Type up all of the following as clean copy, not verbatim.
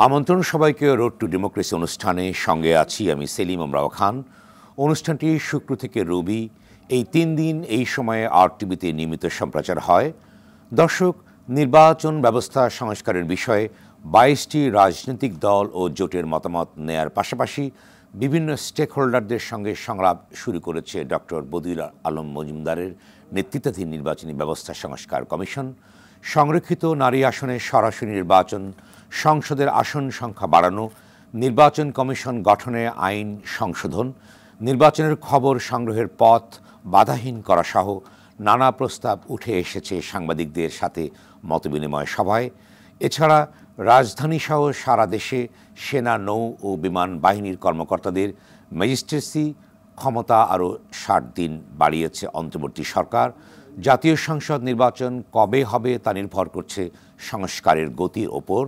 আমন্ত্রণ সবাইকে road two democracy অনুষ্ঠানে সঙ্গে আছি আমি সেলিম আমরাও খান। অনুষ্ঠানটি শুক্র থেকে রবি এই 3 দিন এই সময়ে আরটিভিতে নিয়মিত সম্প্রচার হয়। দর্শক, নির্বাচন ব্যবস্থা সংস্কারের বিষয়ে 22টি রাজনৈতিক দল ও জোটের মতামত নেয়ার পাশাপাশি বিভিন্ন স্টেক হোল্ডারদের সঙ্গে সংলাপ শুরু করেছে ডক্টর বদিউল আলম মজুমদারের নেতৃত্বাধীন নির্বাচনী ব্যবস্থা সংস্কার কমিশন। সংরক্ষিত নারী আসনে সরাসরি নির্বাচন, সংসদের আসন সংখ্যা বাড়ানো, নির্বাচন কমিশন গঠনে আইন সংশোধন, নির্বাচনের খবর সংগ্রহের পথ বাধাহীন করা সহ নানা প্রস্তাব উঠে এসেছে সাংবাদিকদের সাথে মতবিনিময় সভায়। এছাড়া রাজধানীসহ সারা দেশে সেনা, নৌ ও বিমান বাহিনীর কর্মকর্তাদের ম্যাজিস্ট্রেসি ক্ষমতা আরও 60 দিন বাড়িয়েছে অন্তর্বর্তী সরকার। জাতীয় সংসদ নির্বাচন কবে হবে তা নির্ভর করছে সংস্কারের গতির ওপর,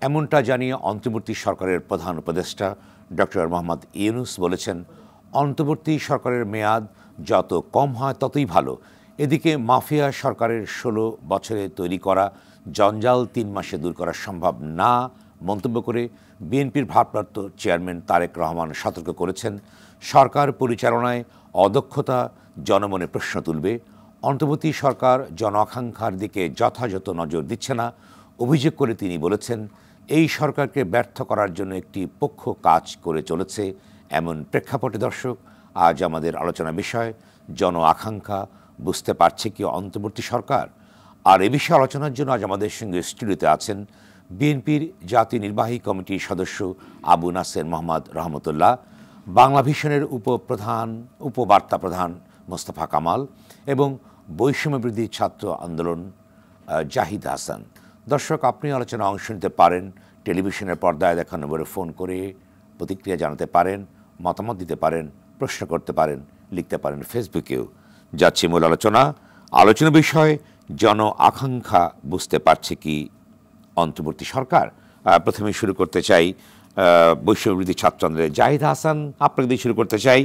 এমনটা জানিয়ে অন্তর্বর্তী সরকারের প্রধান উপদেষ্টা ডক্টর মোহাম্মদ ইউনূস বলেছেন, অন্তর্বর্তী সরকারের মেয়াদ যত কম হয় ততই ভালো। এদিকে মাফিয়া সরকারের 16 বছরে তৈরি করা জঞ্জাল 3 মাসে দূর করা সম্ভব না মন্তব্য করে বিএনপির ভারপ্রাপ্ত চেয়ারম্যান তারেক রহমান সতর্ক করেছেন, সরকার পরিচালনায় অদক্ষতা জনমনে প্রশ্ন তুলবে। অন্তর্বর্তী সরকার জন আকাঙ্ক্ষার দিকে যথাযথ নজর দিচ্ছে না অভিযোগ করে তিনি বলেছেন, এই সরকারকে ব্যর্থ করার জন্য একটি পক্ষ কাজ করে চলেছে। এমন প্রেক্ষাপটে দর্শক, আজ আমাদের আলোচনা বিষয় জন আকাঙ্ক্ষা বুঝতে পারছে কি অন্তর্বর্তী সরকার। আর এ বিষয়ে আলোচনার জন্য আজ আমাদের সঙ্গে স্টুডিওতে আছেন বিএনপির জাতীয় নির্বাহী কমিটির সদস্য আবু নাসের মোহাম্মদ রহমতুল্লাহ, বাংলা ভিশনের উপবার্তা প্রধান মোস্তফা কামাল এবং বৈষম্যবিরোধী ছাত্র আন্দোলন জাহিদ হাসান। দর্শক, আপনি আলোচনায় অংশ নিতে পারেন, টেলিভিশনের পর্দায় দেখা নম্বরে ফোন করে প্রতিক্রিয়া জানাতে পারেন, মতামত দিতে পারেন, প্রশ্ন করতে পারেন, লিখতে পারেন ফেসবুকেও। যাচ্ছি মূল আলোচনা বিষয় জন আকাঙ্ক্ষা বুঝতে পারছে কি অন্তর্বর্তী সরকার। প্রথমে শুরু করতে চাই বৈষম্যবিরোধী ছাত্র আন্দোলনের জাহিদ হাসান, আপনাকে দিয়ে শুরু করতে চাই।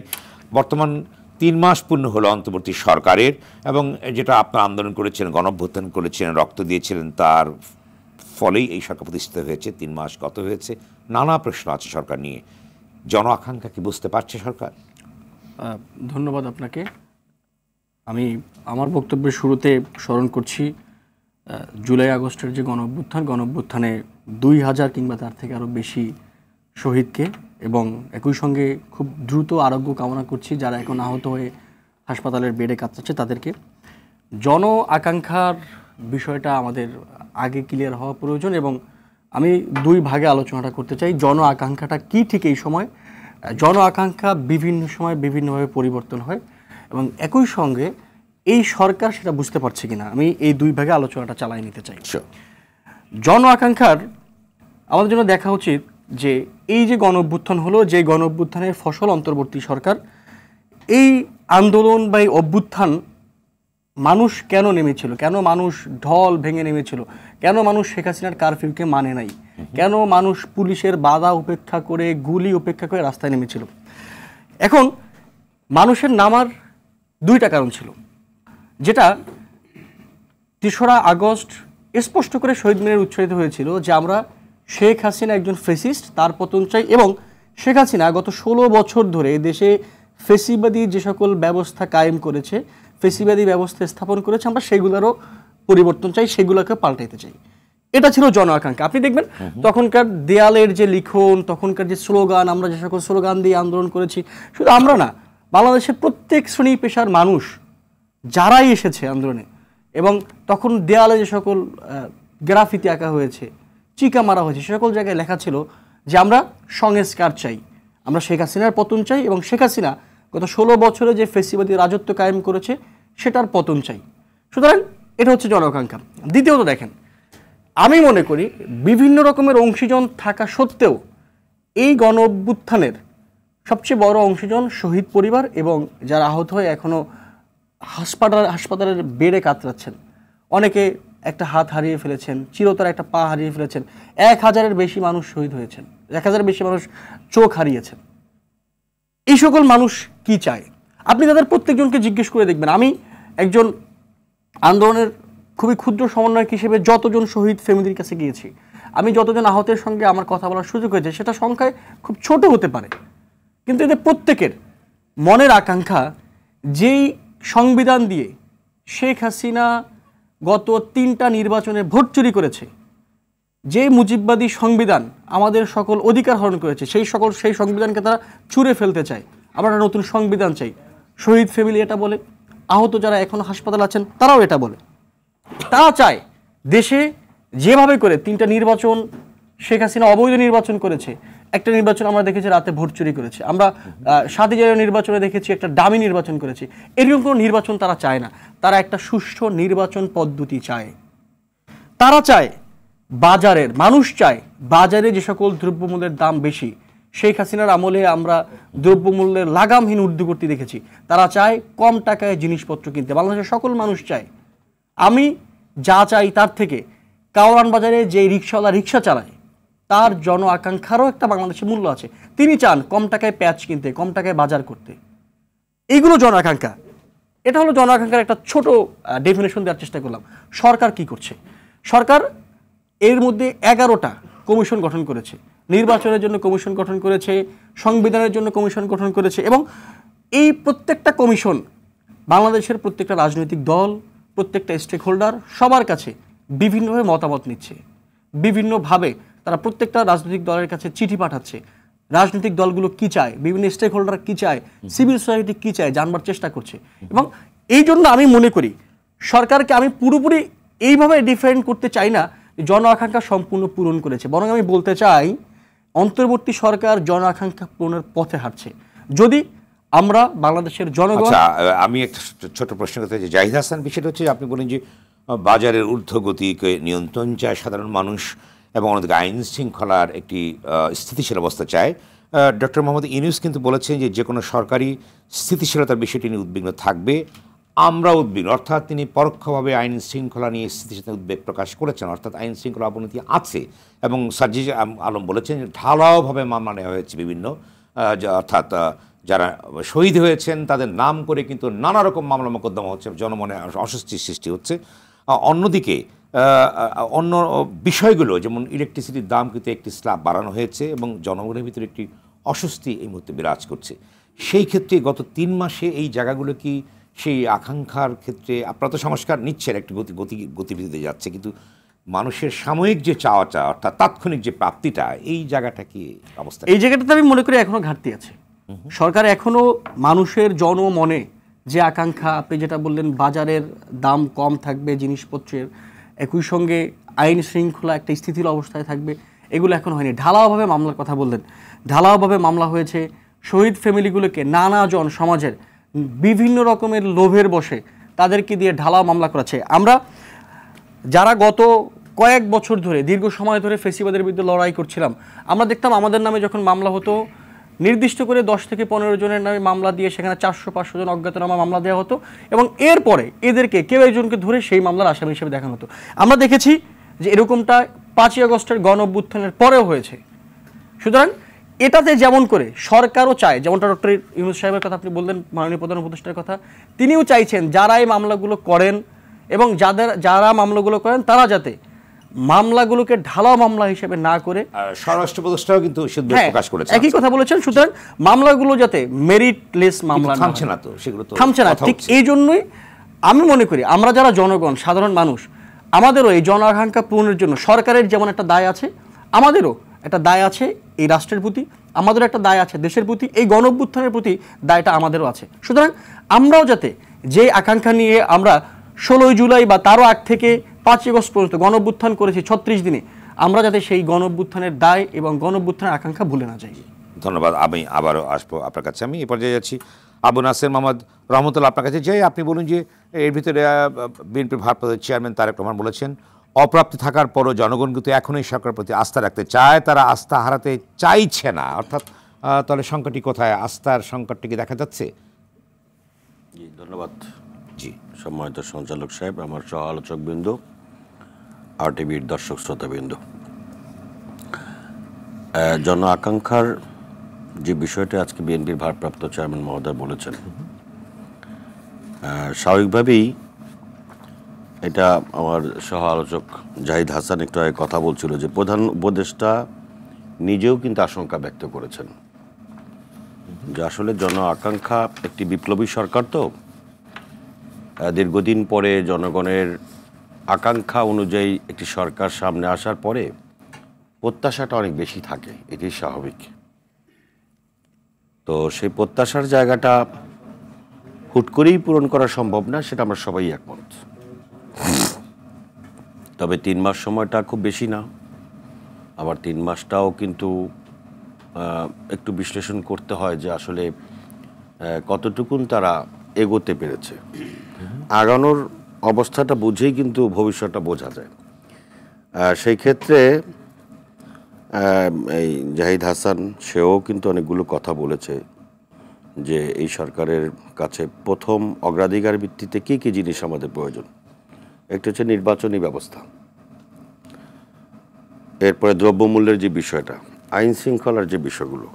বর্তমান 3 মাস পূর্ণ হলো অন্তর্বর্তী সরকারের, এবং যেটা আপনারা আন্দোলন করেছেন, গণঅভ্যুত্থান করেছিলেন, রক্ত দিয়েছিলেন, তার ফলেই এই সরকার প্রতিষ্ঠিত হয়েছে। 3 মাস গত হয়েছে, নানা প্রশ্ন আছে সরকার নিয়ে। জন আকাঙ্ক্ষা কি বুঝতে পারছে সরকার? ধন্যবাদ আপনাকে। আমি আমার বক্তব্যের শুরুতে স্মরণ করছি জুলাই আগস্টের যে গণঅভ্যুত্থানে 2000 কিংবা তার থেকে আরও বেশি শহীদকে, এবং একই সঙ্গে খুব দ্রুত আরোগ্য কামনা করছি যারা এখন আহত হয়ে হাসপাতালের বেডে কাতরাচ্ছে তাদেরকে। জন আকাঙ্ক্ষার বিষয়টা আমাদের আগে ক্লিয়ার হওয়া প্রয়োজন, এবং আমি 2 ভাগে আলোচনাটা করতে চাই। জন আকাঙ্ক্ষাটা কী ঠিক এই সময়? জন আকাঙ্ক্ষা বিভিন্ন সময় বিভিন্নভাবে পরিবর্তন হয়, এবং একই সঙ্গে এই সরকার সেটা বুঝতে পারছে কিনা, আমি এই 2 ভাগে আলোচনাটা চালাই নিতে চাই। জন আকাঙ্ক্ষার আমাদের জন্য দেখা উচিত যে এই যে গণঅভ্যুত্থান হলো, যে গণঅভ্যুত্থানের ফসল অন্তর্বর্তী সরকার, এই আন্দোলন বা এই অভ্যুত্থান মানুষ কেন নেমেছিল, কেন মানুষ ঢল ভেঙে নেমেছিল, কেন মানুষ শেখ হাসিনার কারফিউকে মানে নাই, কেন মানুষ পুলিশের বাধা উপেক্ষা করে, গুলি উপেক্ষা করে রাস্তায় নেমেছিল। এখন মানুষের নামার 2টা কারণ ছিল, যেটা 3রা আগস্ট স্পষ্ট করে শহীদ মিনারে উচ্চারিত হয়েছিল যে আমরা শেখ হাসিনা একজন ফেসিস্ট, তার পতন চাই, এবং শেখ হাসিনা গত 16 বছর ধরে দেশে ফেসিবাদী যে সকল ব্যবস্থা কায়েম করেছে, ফেসিবাদী ব্যবস্থা স্থাপন করেছে, আমরা সেগুলোরও পরিবর্তন চাই, সেগুলোকে পাল্টাইতে চাই। এটা ছিল জন আকাঙ্ক্ষা। আপনি দেখবেন তখনকার দেয়ালের যে লিখন, তখনকার যে স্লোগান, আমরা যে সকল স্লোগান দিয়ে আন্দোলন করেছি, শুধু আমরা না, বাংলাদেশের প্রত্যেক শ্রেণী পেশার মানুষ যারাই এসেছে আন্দোলনে, এবং তখন দেয়ালে যে সকল গ্রাফিতি আঁকা হয়েছে, চিকা মারা হয়েছে, সে সকল জায়গায় লেখা ছিল যে আমরা সংস্কার চাই, আমরা শেখ হাসিনার পতন চাই, এবং শেখ হাসিনা গত 16 বছরে যে ফেসিবাদী রাজত্ব কায়েম করেছে সেটার পতন চাই। সুতরাং এটা হচ্ছে জন আকাঙ্ক্ষা। দ্বিতীয়ত দেখেন, আমি মনে করি বিভিন্ন রকমের অংশীজন থাকা সত্ত্বেও এই গণ অভ্যুত্থানের সবচেয়ে বড় অংশীজন শহীদ পরিবার, এবং যারা আহত হয়ে এখনও হাসপাতালের বেডে কাতরাচ্ছেন। অনেকে একটা হাত হারিয়ে ফেলেছেন, চিরতরে একটা পা হারিয়ে ফেলেছেন, 1000-এর বেশি মানুষ শহীদ হয়েছেন, 1000-এর বেশি মানুষ চোখ হারিয়েছেন। এই সকল মানুষ কি চায়? আপনি তাদের প্রত্যেকজনকে জিজ্ঞেস করে দেখবেন। আমি একজন আন্দোলনের খুবই ক্ষুদ্র সমন্বয়ক হিসেবে যতজন শহীদ ফ্যামিলির কাছে গিয়েছি, আমি যতজন আহতের সঙ্গে আমার কথা বলার সুযোগ হয়েছে সেটা সংখ্যায় খুব ছোট হতে পারে, কিন্তু এদের প্রত্যেকের মনের আকাঙ্ক্ষা যেই সংবিধান দিয়ে শেখ হাসিনা গত 3টা নির্বাচনে ভোট চুরি করেছে, যে মুজিববাদী সংবিধান আমাদের সকল অধিকার হরণ করেছে, সেই সংবিধানকে তারা ছুঁড়ে ফেলতে চায়। আমরা একটা নতুন সংবিধান চাই। শহীদ ফ্যামিলি এটা বলে, আহত যারা এখন হাসপাতাল আছেন তারাও এটা বলে। তারা চায় দেশে যেভাবে করে 3টা নির্বাচন শেখ হাসিনা অবৈধ নির্বাচন করেছে, একটা নির্বাচন আমরা দেখেছি রাতে ভোট চুরি করেছে, আমরা 7 জানুয়ারি নির্বাচনে দেখেছি একটা ডামি নির্বাচন করেছে। এরকম কোনো নির্বাচন তারা চায় না। তারা একটা সুষ্ঠু নির্বাচন পদ্ধতি চায়। তারা চায় বাজারের, মানুষ চায় বাজারে যে সকল দ্রব্যমূল্যের দাম বেশি, শেখ হাসিনার আমলে আমরা দ্রব্যমূল্যের লাগামহীন ঊর্ধ্বগতি দেখেছি, তারা চায় কম টাকায় জিনিসপত্র কিনতে। বাংলাদেশের সকল মানুষ চায়। আমি যা চাই তার থেকে কাওরান বাজারে যে রিক্সাওয়ালা রিক্সা চালায় তার জন আকাঙ্ক্ষারও একটা বাংলাদেশে মূল্য আছে। তিনি চান কম টাকায় প্যাঁচ কিনতে, কম টাকায় বাজার করতে। এইগুলো জন আকাঙ্ক্ষা। এটা হলো জন আকাঙ্ক্ষার একটা ছোট ডেফিনেশন দেওয়ার চেষ্টা করলাম। সরকার কি করছে? সরকার এর মধ্যে 11টা কমিশন গঠন করেছে, নির্বাচনের জন্য কমিশন গঠন করেছে, সংবিধানের জন্য কমিশন গঠন করেছে, এবং এই প্রত্যেকটা কমিশন বাংলাদেশের প্রত্যেকটা রাজনৈতিক দল, প্রত্যেকটা স্টেক হোল্ডার সবার কাছে বিভিন্নভাবে মতামত নিচ্ছে। বিভিন্নভাবে তারা প্রত্যেকটা রাজনৈতিক দলের কাছে চিঠি পাঠাচ্ছে। রাজনৈতিক দলগুলো কি চায়, বিভিন্ন স্টেক হোল্ডার কি চায়, সিভিল সোসাইটি কি চায় জানবার চেষ্টা করছে। এবং এই জন্য আমি মনে করি সরকারকে আমি পুরোপুরি এইভাবে ডিফাইন করতে চাই না জন আকাঙ্ক্ষা সম্পূর্ণ পূরণ করেছে, বরং আমি বলতে চাই অন্তর্বর্তী সরকার জন আকাঙ্ক্ষা পূরণের পথে হাঁটছে। যদি আমরা বাংলাদেশের জনগণ, আমি একটা ছোট প্রশ্ন করতে চাই জাহিদ হাসান, বিষয়টা হচ্ছে আপনি বলেন যে বাজারের ঊর্ধ্বগতিকে নিয়ন্ত্রণ চায় সাধারণ মানুষ এবং অন্যদিকে আইন শৃঙ্খলার একটি স্থিতিশীল অবস্থা চায়। ডক্টর মোহাম্মদ ইউনূস কিন্তু বলেছেন যে কোনো সরকারি স্থিতিশীলতার বিষয়টি নিয়ে উদ্বিগ্ন থাকবে। আমরা উদ্বিগ্ন, অর্থাৎ তিনি পরোক্ষভাবে আইন শৃঙ্খলা নিয়ে স্থিতিশীলতা উদ্বেগ প্রকাশ করেছেন, অর্থাৎ আইন শৃঙ্খলা অবনতি আছে। এবং সার্জিজ আলম বলেছেন যে ঢালাওভাবে মামলা নেওয়া হয়েছে বিভিন্ন, অর্থাৎ যারা শহীদ হয়েছেন তাদের নাম করে কিন্তু নানা রকম মামলা মোকদ্দমা হচ্ছে, জনমনে অস্বস্তির সৃষ্টি হচ্ছে। অন্যদিকে অন্য বিষয়গুলো যেমন ইলেকট্রিসিটির দাম কিন্তু একটি স্ল্যাব বাড়ানো হয়েছে এবং জনগণের ভিতরে একটি অস্বস্তি এই মুহূর্তে বিরাজ করছে। সেই ক্ষেত্রে গত 3 মাসে এই জায়গাগুলো কি সেই আকাঙ্ক্ষার ক্ষেত্রে, আপনারা তো সংস্কার নিচ্ছেন, একটি গতিবিধিতে যাচ্ছে, কিন্তু মানুষের সাময়িক যে চাওয়াটা অর্থাৎ তাৎক্ষণিক যে প্রাপ্তিটা, এই জায়গাটা কি অবস্থা? এই জায়গাটাতে আমি মনে করি এখনো ঘাটতি আছে। সরকার এখনো মানুষের জনমনে যে আকাঙ্ক্ষা, আপনি যেটা বললেন বাজারের দাম কম থাকবে জিনিসপত্রের, একই সঙ্গে আইন শৃঙ্খলা একটা স্থিতিশীল অবস্থায় থাকবে, এগুলো এখন হয়নি। ঢালাওভাবে মামলার কথা বললেন, ঢালাওভাবে মামলা হয়েছে। শহীদ ফ্যামিলিগুলোকে নানাজন সমাজের বিভিন্ন রকমের লোভের বসে তাদেরকে দিয়ে ঢালাও মামলা করাচ্ছে। আমরা যারা গত কয়েক বছর ধরে দীর্ঘ সময় ধরে ফেসিবাদের বিরুদ্ধে লড়াই করছিলাম, আমরা দেখতাম আমাদের নামে যখন মামলা হতো নির্দিষ্ট করে 10 থেকে 15 জনের নামে মামলা দিয়ে সেখানে 400-500 জন অজ্ঞাতনামা মামলা দেওয়া হতো এবং এরপরে এদেরকে কেউ একজনকে ধরে সেই মামলার আসামি হিসেবে দেখানো হতো। আমরা দেখেছি যে এরকমটা 5ই আগস্টের গণ অভ্যুত্থানের পরেও হয়েছে। সুতরাং এটাতে যেমন করে সরকারও চায়, যেমনটা ডক্টর ইউনূস সাহেবের কথা আপনি বললেন, মাননীয় প্রধান উপদেষ্টার কথা, তিনিও চাইছেন যারা এই মামলাগুলো করেন এবং যারা মামলাগুলো করেন তারা যাতে মামলাগুলোকে ঢালাও মামলা হিসেবে না করে, স্বরাষ্ট্র উপদেষ্টাও কিন্তু প্রকাশ করেছেন একই কথা বলেছেন। সুতরাং মামলাগুলো যাতে মেরিটলেস মামলা থামছে না, তো সেগুলো তো থামছে না। ঠিক এই জন্যই আমি মনে করি আমরা যারা জনগণ, সাধারণ মানুষ, আমাদেরও এই জন আকাঙ্ক্ষা পূরণের জন্য সরকারের যেমন একটা দায় আছে, আমাদেরও একটা দায় আছে এই রাষ্ট্রের প্রতি, আমাদেরও একটা দায় আছে দেশের প্রতি, এই গণ অভ্যুত্থানের প্রতি দায়টা আমাদেরও আছে। সুতরাং আমরাও যাতে যে আকাঙ্ক্ষা নিয়ে আমরা 16 জুলাই বা তারও আগ থেকে 5 আগস্ট পর্যন্ত গণ অভ্যুত্থান করেছি 36 দিনে, আমরা যাতে সেই গণ অভ্যুত্থানের দায় এবং গণ অভ্যুত্থানের আকাঙ্ক্ষা ভুলে না যাই। ধন্যবাদ। আমি আবারও আসবো আপনার কাছে। আমি এ পর্যায়ে যাচ্ছি আবু নাসের মোহাম্মদ রহমতুল্লাহ আপনার কাছে। যাই আপনি বলুন যে এর ভিতরে বিএনপির ভারপ্রাপ্ত চেয়ারম্যান তারেক রহমান বলেছেন অপ্রাপ্তি থাকার পরও জনগণ কিন্তু এখনই সরকারের প্রতি আস্থা রাখতে চায়, তারা আস্থা হারাতে চাইছে না। অর্থাৎ তাহলে সংকটটি কোথায়? আস্থার সংকটটি কি দেখা যাচ্ছে? জি, ধন্যবাদ। জি, সম্মানিত সঞ্চালক সাহেব, আমার সহ আলোচক বিন্দু, RTVর দর্শক শ্রোতাবৃন্দ, জন আকাঙ্ক্ষার যে বিষয়টি আজকে বিএনপির ভারপ্রাপ্ত চেয়ারম্যান মহোদয় বলেছেন, স্বাভাবিকভাবেই এটা আমার সহ আলোচক জাহিদ হাসান একটু আগে কথা বলছিল যে প্রধান উপদেষ্টা নিজেও কিন্তু আশঙ্কা ব্যক্ত করেছেন যে আসলে জন আকাঙ্ক্ষা একটি বিপ্লবী সরকার, তো দীর্ঘদিন পরে জনগণের আকাঙ্ক্ষা অনুযায়ী একটি সরকার সামনে আসার পরে প্রত্যাশাটা অনেক বেশি থাকে, এটি স্বাভাবিক। তো সেই প্রত্যাশার জায়গাটা হুট করেই পূরণ করা সম্ভব না, সেটা আমরা সবাই একমত। তবে 3 মাস সময়টা খুব বেশি না, আবার 3 মাসটাও কিন্তু একটু বিশ্লেষণ করতে হয় যে আসলে কতটুকুন তারা এগোতে পেরেছে। আগানোর অবস্থাটা বুঝেই কিন্তু ভবিষ্যৎটা বোঝা যায়। সেই ক্ষেত্রে এই জাহিদ হাসান সেও কিন্তু অনেকগুলো কথা বলেছে যে এই সরকারের কাছে প্রথম অগ্রাধিকার ভিত্তিতে কী কী জিনিস আমাদের প্রয়োজন। একটা হচ্ছে নির্বাচনী ব্যবস্থা, এরপরে দ্রব্যমূল্যের যে বিষয়টা, আইন শৃঙ্খলার যে বিষয়গুলো,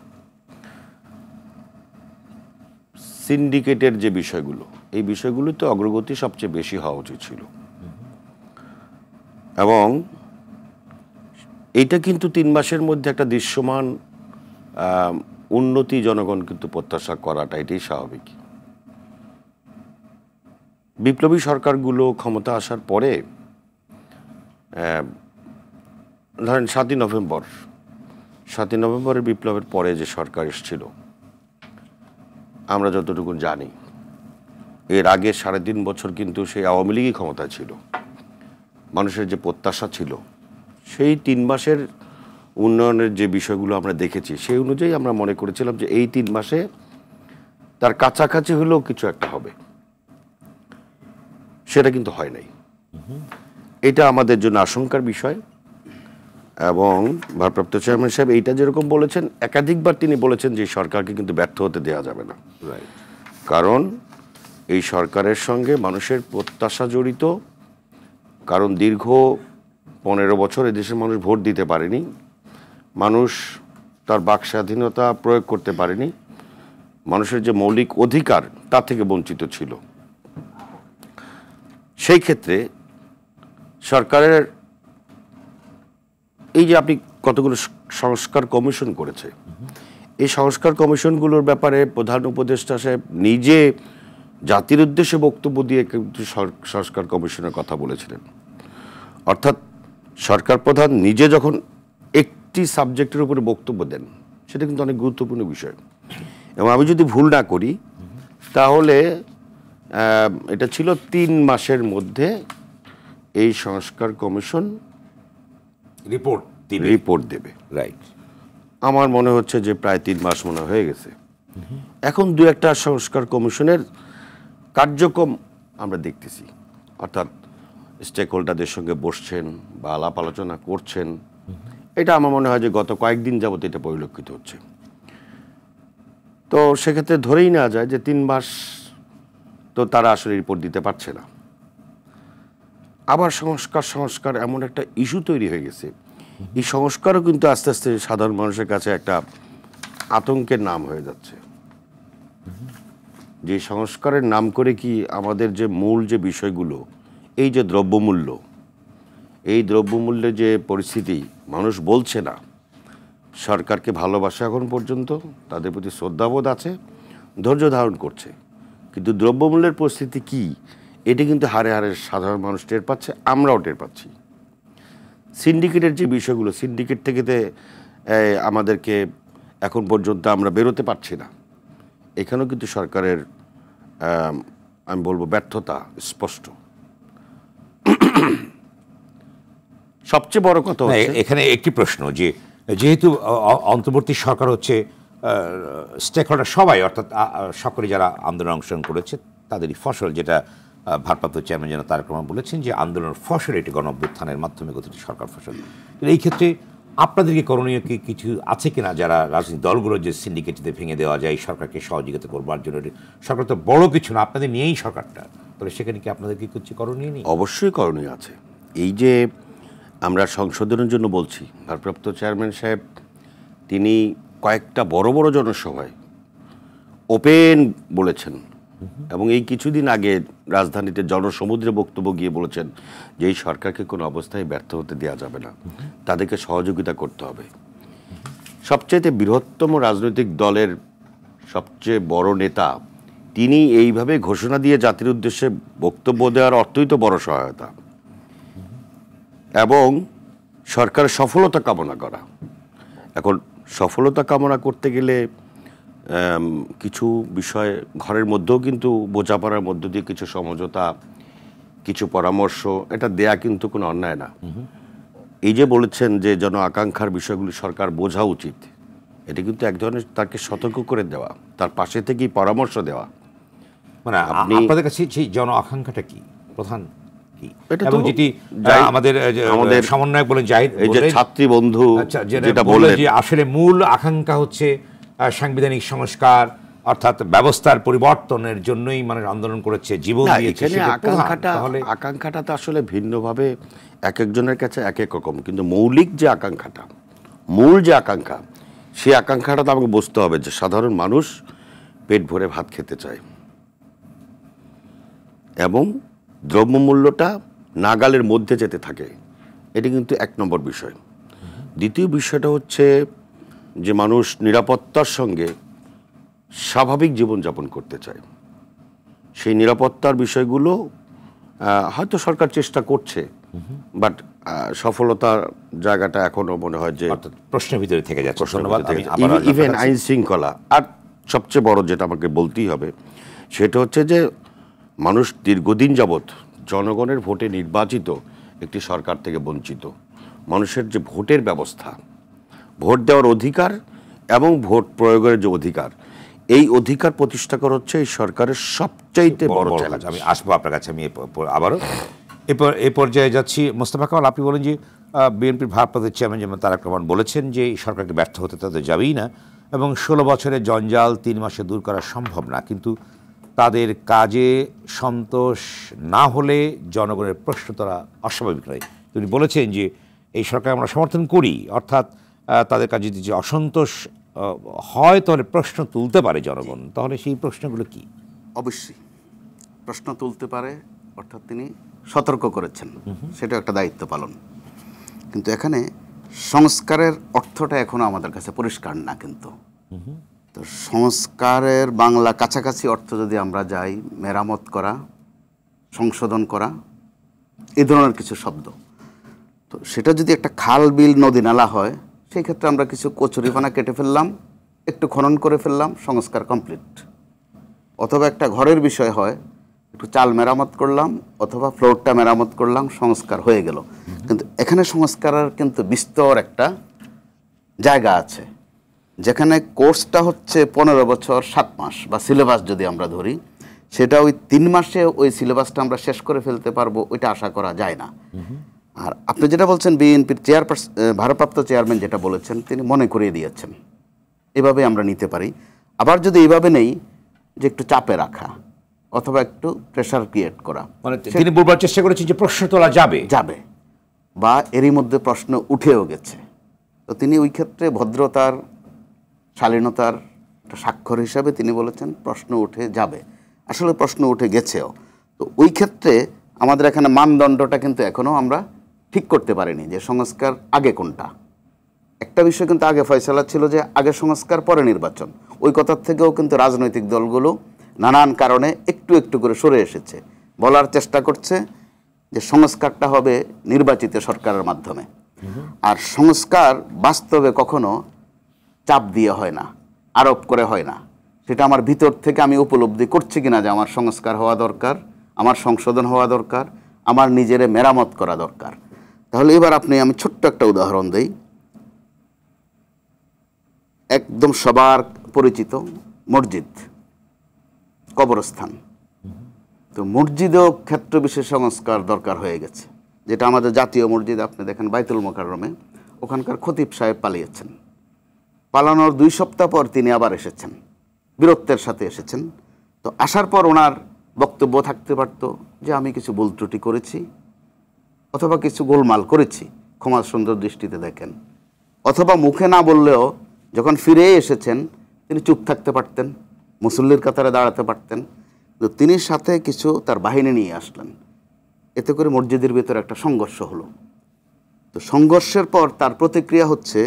সিন্ডিকেটের যে বিষয়গুলো, এই বিষয়গুলোতে অগ্রগতি সবচেয়ে বেশি হওয়া উচিত ছিল। এবং এইটা কিন্তু 3 মাসের মধ্যে একটা দৃশ্যমান উন্নতি জনগণ কিন্তু প্রত্যাশা করাটা এটাই স্বাভাবিক। বিপ্লবী সরকারগুলো ক্ষমতা আসার পরে ধরেন 7ই নভেম্বরের বিপ্লবের পরে যে সরকার এসেছিল, আমরা যতটুকু জানি এর আগে 3.5 বছর কিন্তু সেই আওয়ামী লীগই ক্ষমতায় ছিল। মানুষের যে প্রত্যাশা ছিল সেই 3 মাসের উন্নয়নের যে বিষয়গুলো আমরা দেখেছি, সেই অনুযায়ী আমরা মনে করেছিলাম যে এই 3 মাসে তার কাছাকাছি হলেও কিছু একটা হবে। সেটা কিন্তু হয় নাই। এটা আমাদের জন্য আশঙ্কার বিষয়। এবং ভারপ্রাপ্ত চেয়ারম্যান সাহেব এইটা যেরকম বলেছেন, একাধিকবার তিনি বলেছেন যে সরকারকে কিন্তু ব্যর্থ হতে দেওয়া যাবে না। কারণ এই সরকারের সঙ্গে মানুষের প্রত্যাশা জড়িত। কারণ দীর্ঘ 15 বছর এদেশের মানুষ ভোট দিতে পারেনি, মানুষ তার বাক স্বাধীনতা প্রয়োগ করতে পারেনি, মানুষের যে মৌলিক অধিকার তা থেকে বঞ্চিত ছিল। সেই ক্ষেত্রে সরকারের এই যে আপনি কতগুলো সংস্কার কমিশন করেছে, এই সংস্কার কমিশনগুলোর ব্যাপারে প্রধান উপদেষ্টা সাহেব নিজে জাতির উদ্দেশ্যে বক্তব্য দিয়ে কিন্তু সংস্কার কমিশনের কথা বলেছিলেন। অর্থাৎ সরকার প্রধান নিজে যখন একটি সাবজেক্টের উপরে বক্তব্য দেন, সেটা কিন্তু অনেক গুরুত্বপূর্ণ বিষয়। এবং আমি যদি ভুল না করি তাহলে এটা ছিল 3 মাসের মধ্যে এই সংস্কার কমিশন রিপোর্ট দেবে। রাইট। আমার মনে হচ্ছে যে প্রায় 3 মাস মনে হয়ে গেছে। এখন 2-1টা সংস্কার কমিশনের কার্যক্রম আমরা দেখতেছি, অর্থাৎ স্টেক হোল্ডারদের সঙ্গে বসছেন বা আলাপ আলোচনা করছেন। এটা আমার মনে হয় যে গত কয়েকদিন যাবত এটা পরিলক্ষিত হচ্ছে। তো সেক্ষেত্রে ধরেই নেওয়া যায় যে 3 মাস তো তারা আসলে রিপোর্ট দিতে পারছে না। আবার সংস্কার এমন একটা ইস্যু তৈরি হয়ে গেছে, এই সংস্কারও কিন্তু আস্তে আস্তে সাধারণ মানুষের কাছে একটা আতঙ্কের নাম হয়ে যাচ্ছে। যে সংস্কারের নাম করে কি আমাদের যে মূল যে বিষয়গুলো, এই যে দ্রব্যমূল্য, এই দ্রব্যমূল্যের যে পরিস্থিতি, মানুষ বলছে না, সরকারকে ভালোবাসা এখন পর্যন্ত, তাদের প্রতি শ্রদ্ধাবোধ আছে, ধৈর্য ধারণ করছে, কিন্তু দ্রব্যমূল্যের পরিস্থিতি কি এটা কিন্তু হারে হারে সাধারণ মানুষ টের পাচ্ছে, আমরাও টের পাচ্ছি। সিন্ডিকেটের যে বিষয়গুলো, সিন্ডিকেট থেকে আমাদেরকে এখন পর্যন্ত আমরা বেরোতে পারছি না, এখানেও কিন্তু সরকারের আমি বলবো ব্যর্থতা স্পষ্ট। সবচেয়ে বড় কথা হচ্ছে এখানে একটি প্রশ্ন, যে যেহেতু অন্তর্বর্তী সরকার হচ্ছে স্টেক হোল্ডার সবাই, অর্থাৎ সকলে যারা আন্দোলন অংশগ্রহণ করেছে তাদেরই ফসল, যেটা ভারপ্রাপ্ত চেয়ারম্যান জেনারেল তারেক রহমান বলেছেন যে আন্দোলনের ফসল এটি গণঅভ্যুত্থানের মাধ্যমে গঠিত সরকার ফসল। এই ক্ষেত্রে আপনাদেরকে করণীয় কি কিছু আছে কিনা, যারা রাজনৈতিক দলগুলো যে সিন্ডিকেটে ভেঙে দেওয়া যায় সরকারকে সহযোগিতা করবার জন্য? সরকার তো বড় কিছু না, আপনাদের নিয়েই সরকারটা, তবে সেখানে কি আপনাদের কি কিছু করণীয় নেই? অবশ্যই করণীয় আছে। এই যে আমরা সংশোধনের জন্য বলছি, ভারপ্রাপ্ত চেয়ারম্যান সাহেব তিনি কয়েকটা বড় বড় জনসভায় ওপেন বলেছেন এবং এই কিছুদিন আগে রাজধানীতে জনসমুদ্রে বক্তব্য গিয়ে বলেছেন যে এই সরকারকে কোনো অবস্থায় ব্যর্থ হতে দেওয়া যাবে না, তাদেরকে সহযোগিতা করতে হবে। সবচেয়ে বৃহত্তম রাজনৈতিক দলের সবচেয়ে বড় নেতা তিনি এইভাবে ঘোষণা দিয়ে জাতির উদ্দেশ্যে বক্তব্য দেওয়ার অর্থই তো বড় সহায়তা এবং সরকারের সফলতা কামনা করা। এখন সফলতা কামনা করতে গেলে কিছু বিষয় ঘরের মধ্যেও কিন্তু বোঝাপড়ার মধ্য দিয়ে কিছু সমঝোতা, কিছু পরামর্শ এটা দেয়া কিন্তু কোনো অন্যায় না। এই যে বলেছেন যে জন আকাঙ্ক্ষার বিষয়গুলি সরকার বোঝা উচিত, এটা কিন্তু এক ধরনের তাকে সতর্ক করে দেওয়া, তার পাশে থেকেই পরামর্শ দেওয়া। মানে আপনাদের কাছে সেই জন আকাঙ্ক্ষাটা কি প্রধান কি, এটা এবং যেটি আমাদের সমন্বয়ক বলেন জাহিদ, এই যে ছাত্রী বন্ধু যেটা বললেন যে আসলে মূল আকাঙ্ক্ষা হচ্ছে সাংবিধানিক সংস্কার, অর্থাৎ ব্যবস্থার পরিবর্তনের জন্যই মানুষ আন্দোলন করেছে, জীবন দিয়েছে। আকাঙ্ক্ষাটা তো আসলে ভিন্নভাবে এক একজনের কাছে এক এক রকম, কিন্তু মৌলিক যে আকাঙ্ক্ষাটা, মূল যে আকাঙ্ক্ষা, সেই আকাঙ্ক্ষাটা তো আমাকে বুঝতে হবে যে সাধারণ মানুষ পেট ভরে ভাত খেতে চায় এবং দ্রব্যমূল্যটা নাগালের মধ্যে যেতে থাকে, এটি কিন্তু এক নম্বর বিষয়। দ্বিতীয় বিষয়টা হচ্ছে যে মানুষ নিরাপত্তার সঙ্গে স্বাভাবিক জীবনযাপন করতে চায়। সেই নিরাপত্তার বিষয়গুলো হয়তো সরকার চেষ্টা করছে, বাট সফলতার জায়গাটা এখনো মনে হয় যে প্রশ্নের ভিতরে থেকে যাচ্ছে। ইভেন আইন শৃঙ্খলা। আর সবচেয়ে বড় যেটা আমাকে বলতেই হবে সেটা হচ্ছে যে মানুষ দীর্ঘদিন যাবৎ জনগণের ভোটে নির্বাচিত একটি সরকার থেকে বঞ্চিত। মানুষের যে ভোটের ব্যবস্থা, ভোট দেওয়ার অধিকার এবং ভোট প্রয়োগের যে অধিকার, এই অধিকার প্রতিষ্ঠা করা হচ্ছে এই সরকারের সবচাইতে বড় চ্যালেঞ্জ। আমি আসবো আপনার কাছে, আমি আবারও এ পর্যায়ে যাচ্ছি। মোস্তফা কামাল, আপনি বলেন যে বিএনপির ভারপ্রাপ্ত চেয়ারম্যান যেমন তারেক রহমান বলেছেন যে এই সরকারকে ব্যর্থ হতে তাদের যাবেই না এবং 16 বছরের জঞ্জাল 3 মাসে দূর করা সম্ভব না, কিন্তু তাদের কাজে সন্তোষ না হলে জনগণের প্রশ্ন তারা অস্বাভাবিক নয়। তিনি বলেছেন যে এই সরকার আমরা সমর্থন করি, অর্থাৎ তাদের কাজে যদি অসন্তোষ হয় তাহলে প্রশ্ন তুলতে পারে জনগণ, তাহলে সেই প্রশ্নগুলো কি? অবশ্যই প্রশ্ন তুলতে পারে, অর্থাৎ তিনি সতর্ক করেছেন, সেটা একটা দায়িত্ব পালন। কিন্তু এখানে সংস্কারের অর্থটা এখনো আমাদের কাছে পরিষ্কার না। কিন্তু তো সংস্কারের বাংলা কাছাকাছি অর্থ যদি আমরা যাই, মেরামত করা, সংশোধন করা, এই ধরনের কিছু শব্দ, তো সেটা যদি একটা খাল বিল নদী নালা হয়, সেই ক্ষেত্রে আমরা কিছু কচুরিপানা কেটে ফেললাম, একটু খনন করে ফেললাম, সংস্কার কমপ্লিট। অথবা একটা ঘরের বিষয় হয়, একটু চাল মেরামত করলাম অথবা ফ্লোরটা মেরামত করলাম, সংস্কার হয়ে গেল। কিন্তু এখানে সংস্কারের কিন্তু বিস্তর একটা জায়গা আছে, যেখানে কোর্সটা হচ্ছে 15 বছর 7 মাস বা সিলেবাস যদি আমরা ধরি, সেটা ওই 3 মাসে ওই সিলেবাসটা আমরা শেষ করে ফেলতে পারবো, ওইটা আশা করা যায় না। আর আপনি যেটা বলছেন, বিএনপির ভারপ্রাপ্ত চেয়ারম্যান যেটা বলেছেন, তিনি মনে করিয়ে দিয়েছেন, এভাবে আমরা নিতে পারি। আবার যদি এইভাবে নেই যে একটু চাপে রাখা অথবা একটু প্রেশার ক্রিয়েট করা, মানে তিনি বলবার চেষ্টা করেছেন যে প্রশ্ন তোলা যাবে, বা এরই মধ্যে প্রশ্ন উঠেও গেছে। তো তিনি ওই ক্ষেত্রে ভদ্রতার, শালীনতার একটা স্বাক্ষর হিসাবে তিনি বলেছেন প্রশ্ন উঠে যাবে। আসলে প্রশ্ন উঠে গেছেও। তো ওই ক্ষেত্রে আমাদের এখানে মানদণ্ডটা কিন্তু এখনও আমরা ঠিক করতে পারিনি যে সংস্কার আগে কোনটা। একটা বিষয় কিন্তু আগে ফয়সালা ছিল যে আগে সংস্কার পরে নির্বাচন। ওই কথার থেকেও কিন্তু রাজনৈতিক দলগুলো নানান কারণে একটু একটু করে সরে এসেছে, বলার চেষ্টা করছে যে সংস্কারটা হবে নির্বাচিত সরকারের মাধ্যমে। আর সংস্কার বাস্তবে কখনো চাপ দিয়ে হয় না, আরোপ করে হয় না। সেটা আমার ভিতর থেকে আমি উপলব্ধি করছি কিনা যে আমার সংস্কার হওয়া দরকার, আমার সংশোধন হওয়া দরকার, আমার নিজেরে মেরামত করা দরকার। তাহলে এবার আমি ছোট্ট একটা উদাহরণ দেই। একদম সবার পরিচিত মসজিদ, কবরস্থান। তো মসজিদেও ক্ষেত্র বিশেষ সংস্কার দরকার হয়ে গেছে। যেটা আমাদের জাতীয় মসজিদ, আপনি দেখেন বাইতুল মোকাররমে, ওখানকার খতিব সাহেব পালিয়েছেন। পালানোর 2 সপ্তাহ পর তিনি আবার এসেছেন, বীরত্বের সাথে এসেছেন। তো আসার পর ওনার বক্তব্য থাকতে পারত যে আমি কিছু ভুল ত্রুটি করেছি অথবা কিছু গোলমাল করেছি, ক্ষমা সুন্দর দৃষ্টিতে দেখেন। অথবা মুখে না বললেও যখন ফিরে এসেছেন তিনি চুপ থাকতে পারতেন, মুসল্লির কাতারে দাঁড়াতে পারতেন। তো তিনি সাথে কিছু তার বাহিনী নিয়ে আসলেন, এতে করে মসজিদের ভিতরে একটা সংঘর্ষ হলো। তো সংঘর্ষের পর তার প্রতিক্রিয়া হচ্ছে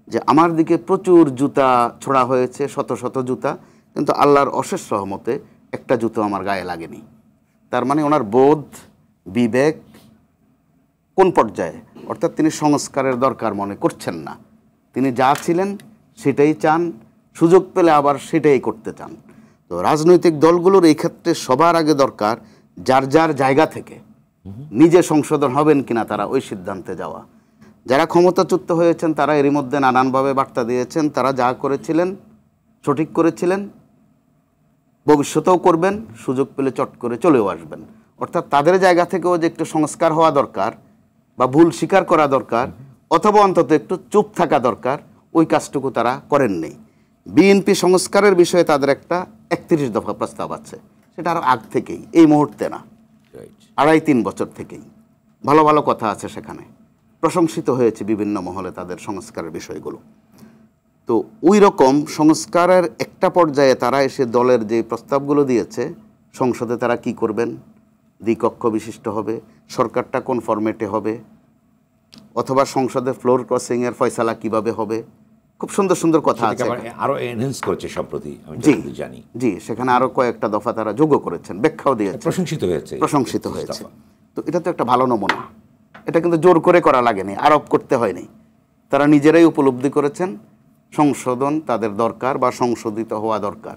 যে আমার দিকে প্রচুর জুতা ছোড়া হয়েছে, শত শত জুতা, কিন্তু আল্লাহর অশেষ রহমতে একটা জুতো আমার গায়ে লাগেনি। তার মানে ওনার বোধ বিবেক কোন পর্যায়ে, অর্থাৎ তিনি সংস্কারের দরকার মনে করছেন না, তিনি যা ছিলেন সেটাই চান, সুযোগ পেলে আবার সেটাই করতে চান। তো রাজনৈতিক দলগুলোর এই ক্ষেত্রে সবার আগে দরকার যার যার জায়গা থেকে নিজে সংশোধন হবেন কিনা তারা ওই সিদ্ধান্তে যাওয়া। যারা ক্ষমতাচ্যুত হয়েছেন তারা এরই মধ্যে নানানভাবে বার্তা দিয়েছেন, তারা যা করেছিলেন সঠিক করেছিলেন, ভবিষ্যতেও করবেন, সুযোগ পেলে চট করে চলেও আসবেন। অর্থাৎ তাদের জায়গা থেকেও যে একটু সংস্কার হওয়া দরকার বা ভুল স্বীকার করা দরকার, অথবা অন্তত একটু চুপ থাকা দরকার, ওই কাজটুকু তারা করেননি। বিএনপি সংস্কারের বিষয়ে তাদের একটা 31 দফা প্রস্তাব আছে, সেটা আরও আগ থেকেই, এই মুহূর্তে না, 2.5-3 বছর থেকেই ভালো ভালো কথা আছে সেখানে, প্রশংসিত হয়েছে বিভিন্ন মহলে তাদের সংস্কারের বিষয়গুলো। তো ওই রকম সংস্কারের একটা পর্যায়ে তারা এসে দলের যে প্রস্তাবগুলো দিয়েছে, সংসদে তারা কি করবেন, দ্বিকক্ষ বিশিষ্ট হবে, সরকারটা কোন ফরম্যাটে হবে, অথবা সংসদে ফ্লোর ক্রসিংয়ের ফয়সালা কিভাবে হবে, খুব সুন্দর সুন্দর কথা আছে। আরো এনহ্যান্স করেছে সম্প্রতি, আমি জানি। জি, সেখানে আরো কয়েকটা দফা তারা যোগ করেছেন, ব্যাখ্যাও দিয়েছেন, প্রশংসিত হয়েছে। তো এটা তো একটা ভালো নমুনা। এটা কিন্তু জোর করে করা লাগেনি, আরোপ করতে হয়নি, তারা নিজেরাই উপলব্ধি করেছেন সংশোধন তাদের দরকার বা সংশোধিত হওয়া দরকার।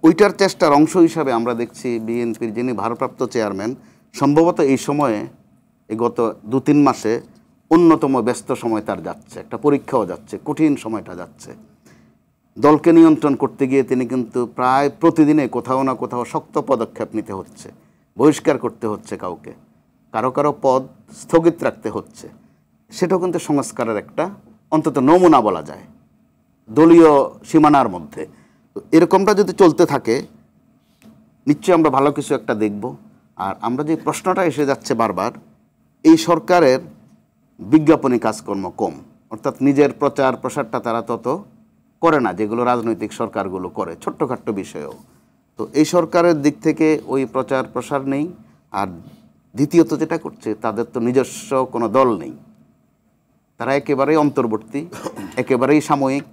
ওইটার চেষ্টার অংশ হিসাবে আমরা দেখছি বিএনপির যিনি ভারপ্রাপ্ত চেয়ারম্যান, সম্ভবত এই সময়ে, এই গত 2-3 মাসে অন্যতম ব্যস্ত সময় তার যাচ্ছে, একটা পরীক্ষাও যাচ্ছে, কঠিন সময়টা যাচ্ছে। দলকে নিয়ন্ত্রণ করতে গিয়ে তিনি কিন্তু প্রায় প্রতিদিনে কোথাও না কোথাও শক্ত পদক্ষেপ নিতে হচ্ছে, বহিষ্কার করতে হচ্ছে কাউকে, কারো কারো পদ স্থগিত রাখতে হচ্ছে। সেটাও কিন্তু সংস্কারের একটা অন্তত নমুনা বলা যায় দলীয় সীমানার মধ্যে। তো এরকমটা যদি চলতে থাকে নিশ্চয়ই আমরা ভালো কিছু একটা দেখব। আর আমরা যে প্রশ্নটা এসে যাচ্ছে বারবার, এই সরকারের বিজ্ঞাপনী কাজকর্ম কম, অর্থাৎ নিজের প্রচার প্রসারটা তারা তত করে না যেগুলো রাজনৈতিক সরকারগুলো করে, ছোট্টখাট্ট বিষয়েও। তো এই সরকারের দিক থেকে ওই প্রচার প্রসার নেই। আর দ্বিতীয়ত যেটা করছে, তাদের তো নিজস্ব কোনো দল নেই, তারা একেবারেই অন্তর্বর্তী, একেবারেই সাময়িক।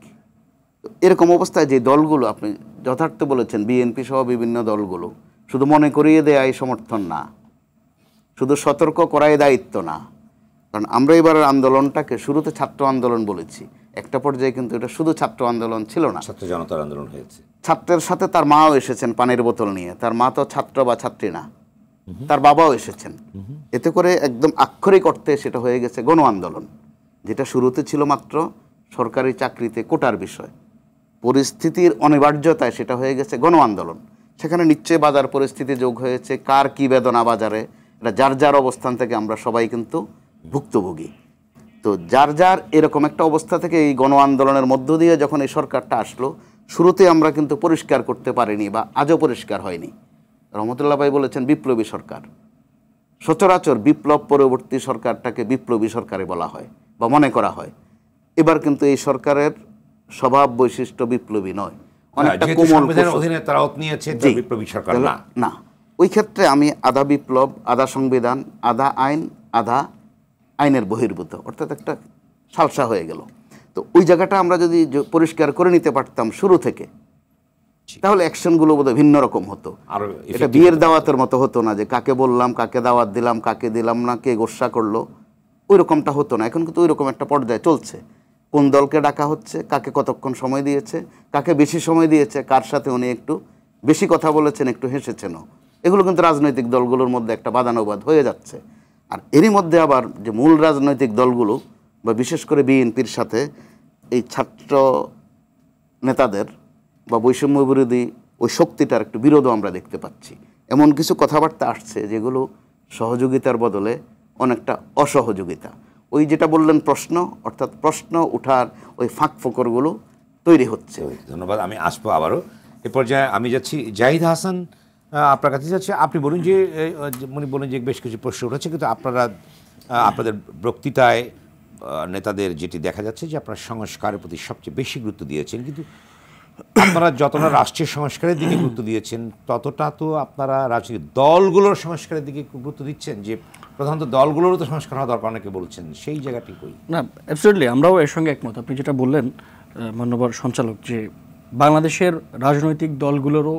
এরকম অবস্থায় যে দলগুলো, আপনি যথার্থ বলেছেন, বিএনপি সহ বিভিন্ন দলগুলো শুধু মনে করিয়ে দেয় সমর্থন না, শুধু সতর্ক করাই দায়িত্ব না। কারণ আমরা এবারের আন্দোলনটাকে শুরুতে ছাত্র আন্দোলন বলেছি, একটা পর্যায়ে কিন্তু এটা শুধু ছাত্র আন্দোলন ছিল না, ছাত্র জনতার আন্দোলন হয়েছে। ছাত্রের সাথে তার মাও এসেছেন পানির বোতল নিয়ে, তার মা তো ছাত্র বা ছাত্রী না, তার বাবাও এসেছেন। এতে করে একদম আক্ষরিক অর্থে সেটা হয়ে গেছে গণ আন্দোলন, যেটা শুরুতে ছিল মাত্র সরকারি চাকরিতে কোটার বিষয়, পরিস্থিতির অনিবার্যতায় সেটা হয়ে গেছে গণ আন্দোলন। সেখানে নিশ্চয়ই বাজার পরিস্থিতি যোগ হয়েছে, কার কী বেদনা বাজারে, এটা যার যার অবস্থান থেকে আমরা সবাই কিন্তু ভুক্তভোগী। তো যার যার এরকম একটা অবস্থা থেকে এই গণ আন্দোলনের মধ্য দিয়ে যখন এই সরকারটা আসলো, শুরুতে আমরা কিন্তু পরিষ্কার করতে পারিনি বা আজও পরিষ্কার হয়নি। রহমতুল্লাহ ভাই বলেছেন বিপ্লবী সরকার, সচরাচর বিপ্লব পরবর্তী সরকারটাকে বিপ্লবী সরকারে বলা হয় বা মনে করা হয়। এবার কিন্তু এই সরকারের স্বভাব বৈশিষ্ট্য বিপ্লবী নয়, অনেকটা কোমল অধীনে তারা নিয়েছে, বিপ্লবী সরকার না। ওই ক্ষেত্রে আমি আধা বিপ্লব, আধা সংবিধান, আধা আইন, আধা আইনের বহির্ভূত, অর্থাৎ একটা সালসা হয়ে গেল। তো ওই জায়গাটা আমরা যদি পরিষ্কার করে নিতে পারতাম শুরু থেকে, তাহলে অ্যাকশনগুলো বোধহয় ভিন্ন রকম হতো। এটা বিয়ের দাওয়াতের মতো হতো না যে কাকে বললাম, কাকে দাওয়াত দিলাম, কাকে দিলাম না, কে গোসা করলো, ওই রকমটা হতো না। এখন কিন্তু ওই রকম একটা পর্যায়ে চলছে, কোন দলকে ডাকা হচ্ছে, কাকে কতক্ষণ সময় দিয়েছে, কাকে বেশি সময় দিয়েছে, কার সাথে উনি একটু বেশি কথা বলেছেন, একটু হেসেছেনও, এগুলো কিন্তু রাজনৈতিক দলগুলোর মধ্যে একটা বাদানুবাদ হয়ে যাচ্ছে। আর এরই মধ্যে আবার যে মূল রাজনৈতিক দলগুলো বা বিশেষ করে বিএনপির সাথে এই ছাত্র নেতাদের বা বৈষম্য বিরোধী ওই শক্তিটার একটু বিরোধও আমরা দেখতে পাচ্ছি। এমন কিছু কথাবার্তা আসছে যেগুলো সহযোগিতার বদলে অনেকটা অসহযোগিতা। ওই যেটা বললেন প্রশ্ন, অর্থাৎ প্রশ্ন উঠার ওই ফাঁক ফোকরগুলো তৈরি হচ্ছে। ধন্যবাদ, আমি আসবো আবারও এ পর্যায়ে। আমি যাচ্ছি জাহিদ হাসান, আপনার কাছে যাচ্ছে। আপনি বলুন যে উনি বলেন যে বেশ কিছু প্রশ্ন উঠেছে, কিন্তু আপনারা আপনাদের বক্তৃতায় নেতাদের যেটি দেখা যাচ্ছে যে আপনারা সংস্কারের প্রতি সবচেয়ে বেশি গুরুত্ব দিয়েছেন, কিন্তু আপনারা যতটা রাষ্ট্রীয় সংস্কারের দিকে গুরুত্ব দিয়েছেন ততটা তো আপনারা রাজনৈতিক দলগুলোর সংস্কারের দিকে গুরুত্ব দিচ্ছেন, যে প্রধানত দলগুলোরও তো সংস্কার হওয়া দরকার অনেকে বলছেন, সেই জায়গাটি কই? না, অ্যাবসলিউটলি আমরাও এর সঙ্গে একমত। আপনি যেটা বললেন মাননীয় সঞ্চালক, যে বাংলাদেশের রাজনৈতিক দলগুলোরও,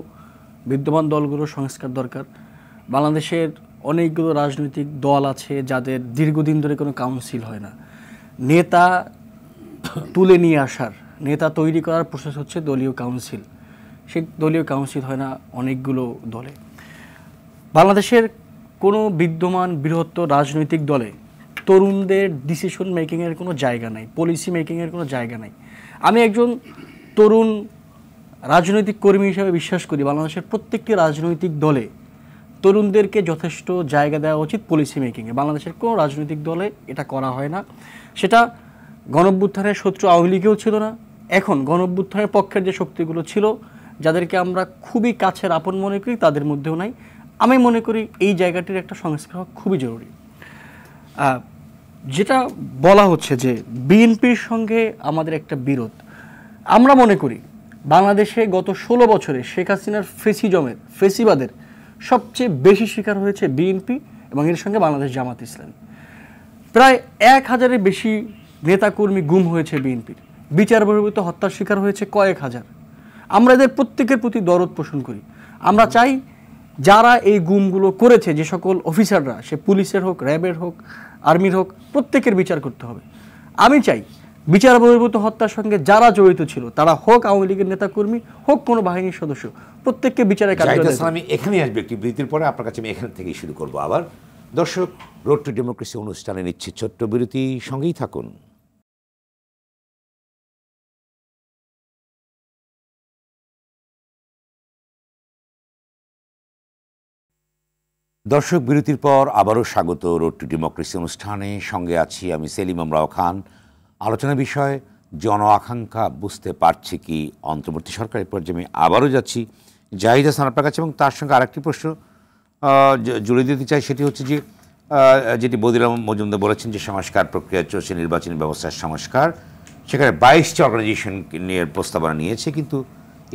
বিদ্যমান দলগুলোর সংস্কার দরকার। বাংলাদেশের অনেকগুলো রাজনৈতিক দল আছে যাদের দীর্ঘদিন ধরে কোনো কাউন্সিল হয় না। নেতা তুলে নিয়ে আসার, নেতা তৈরি করার প্রসেস হচ্ছে দলীয় কাউন্সিল। সেই দলীয় কাউন্সিল হয় না অনেকগুলো দলে। বাংলাদেশের কোনো বিদ্যমান বৃহত্তর রাজনৈতিক দলে তরুণদের ডিসিশন মেকিংয়ের কোনো জায়গা নাই, পলিসি মেকিংয়ের কোনো জায়গা নাই। আমি একজন তরুণ রাজনৈতিক কর্মী হিসেবে বিশ্বাস করি বাংলাদেশের প্রত্যেকটি রাজনৈতিক দলে তরুণদেরকে যথেষ্ট জায়গা দেওয়া উচিত পলিসি মেকিংয়ে। বাংলাদেশের কোনো রাজনৈতিক দলে এটা করা হয় না। সেটা গণঅভ্যুত্থানের শত্রু আওয়ামী লীগেও ছিল না, এখন গণঅভ্যুত্থানের পক্ষের যে শক্তিগুলো ছিল, যাদেরকে আমরা খুবই কাছের আপন মনে করি, তাদের মধ্যেও নাই। আমি মনে করি এই জায়গাটির একটা সংস্কার হওয়া খুবই জরুরি। যেটা বলা হচ্ছে যে বিএনপির সঙ্গে আমাদের একটা বিরোধ, আমরা মনে করি বাংলাদেশে গত 16 বছরে শেখ হাসিনার ফেসিবাদের সবচেয়ে বেশি শিকার হয়েছে বিএনপি এবং এর সঙ্গে বাংলাদেশ জামাত ইসলামী। প্রায় 1000-এর বেশি নেতাকর্মী গুম হয়েছে বিএনপির, বিচার বহির্ভূত হত্যার শিকার হয়েছে কয়েক হাজার। আমরা এদের প্রত্যেকের প্রতি দরদ পোষণ করি। আমরা চাই যারা এই গুমগুলো করেছে, যে সকল অফিসাররা, সে পুলিশের হোক, র্যাবের হোক, আর্মির হোক, প্রত্যেকের বিচার করতে হবে। আমি চাই বিচার বহির্ভূত হত্যার সঙ্গে যারা জড়িত ছিল, তারা হোক আওয়ামী লীগের নেতাকর্মী, হোক কোনো বাহিনীর সদস্য, প্রত্যেককে বিচারের কাছে। আমি এখানেই আসবে একটি বিরতির পরে, আপনার কাছে আমি এখান থেকেই শুরু করব আবার। দর্শক, রোড টু ডেমোক্রেসি অনুষ্ঠানে নিচ্ছে ছোট্ট বিরতি, সঙ্গেই থাকুন। দর্শক, বিরতির পর আবারও স্বাগত রোড টু ডেমোক্রেসি অনুষ্ঠানে। সঙ্গে আছি আমি সেলিম আমরাও খান। আলোচনার বিষয় জন আকাঙ্ক্ষা বুঝতে পারছে কি অন্তর্বর্তী সরকারের পর্যায়ে। আমি আবারও যাচ্ছি জাহিদ হাসান আপনার কাছে, এবং তার সঙ্গে আরেকটি প্রশ্ন জুড়ে দিতে চাই। সেটি হচ্ছে যে যেটি বদিরাম মজুমদার বলেছেন যে সংস্কার প্রক্রিয়া চলছে, নির্বাচনী ব্যবস্থার সংস্কার, সেখানে 22টি অর্গানাইজেশন নিয়ে প্রস্তাবনা নিয়েছে, কিন্তু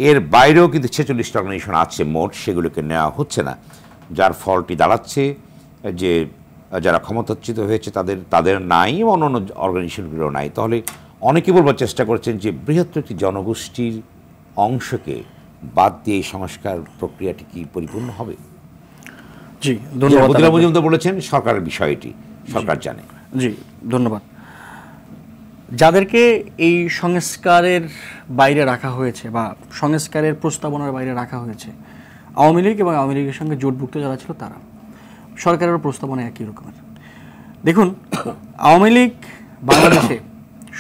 এর বাইরেও কিন্তু 46টি অর্গানাইজেশন আছে মোট, সেগুলোকে নেওয়া হচ্ছে না, যার ফলটি দাঁড়াচ্ছে যে যারা ক্ষমতাচ্যুত হয়েছে তাদের নাই, অন্যান্য অর্গানাইজেশনগুলো নাই। তাহলে অনেকে বলবার চেষ্টা করছেন যে বৃহত্তর একটি জনগোষ্ঠীর অংশকে বাদ দিয়ে এই সংস্কার প্রক্রিয়াটি কি পরিপূর্ণ হবে? জি, ধন্যবাদ। মজুমদার বলেছেন সরকারের বিষয়টি সরকার জানে। জি, ধন্যবাদ। যাদেরকে এই সংস্কারের বাইরে রাখা হয়েছে বা সংস্কারের প্রস্তাবনার বাইরে রাখা হয়েছে, আওয়ামী লীগ এবং আওয়ামী লীগের সঙ্গে জোটভুক্ত যারা ছিল তারা, সরকারের প্রস্তাবনা একই রকমের। দেখুন, আওয়ামী লীগ বাংলাদেশে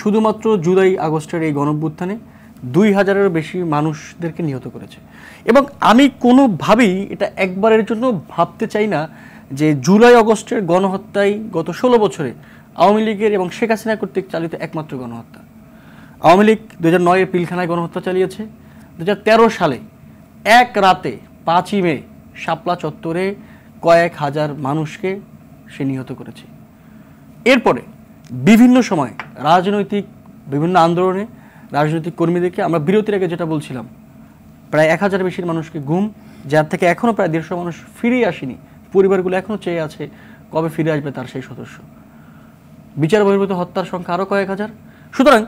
শুধুমাত্র জুলাই আগস্টের এই গণঅভ্যুত্থানে 2000-এরও বেশি মানুষদেরকে নিহত করেছে। এবং আমি কোনোভাবেই এটা একবারের জন্য ভাবতে চাই না যে জুলাই আগস্টের গণহত্যাই গত 16 বছরে আওয়ামী লীগের এবং শেখ হাসিনা কর্তৃক চালিত একমাত্র গণহত্যা। আওয়ামী লীগ 2009-এ পিলখানায় গণহত্যা চালিয়েছে। 2013 সালে এক রাতে 5ই মে শাপলা চত্বরে কয়েক হাজার মানুষকে সে নিহত করেছে। এরপরে বিভিন্ন সময় বিভিন্ন আন্দোলনে রাজনৈতিক কর্মীদেরকে, আমরা বিরতির আগে যেটা বলছিলাম, প্রায় 1000 বেশি মানুষকে গুম, যার থেকে এখনও প্রায় 150 মানুষ ফিরেই আসেনি। পরিবারগুলো এখনও চেয়ে আছে কবে ফিরে আসবে তার সেই সদস্য। বিচার বহির্ভূত হত্যার সংখ্যা আরও কয়েক হাজার। সুতরাং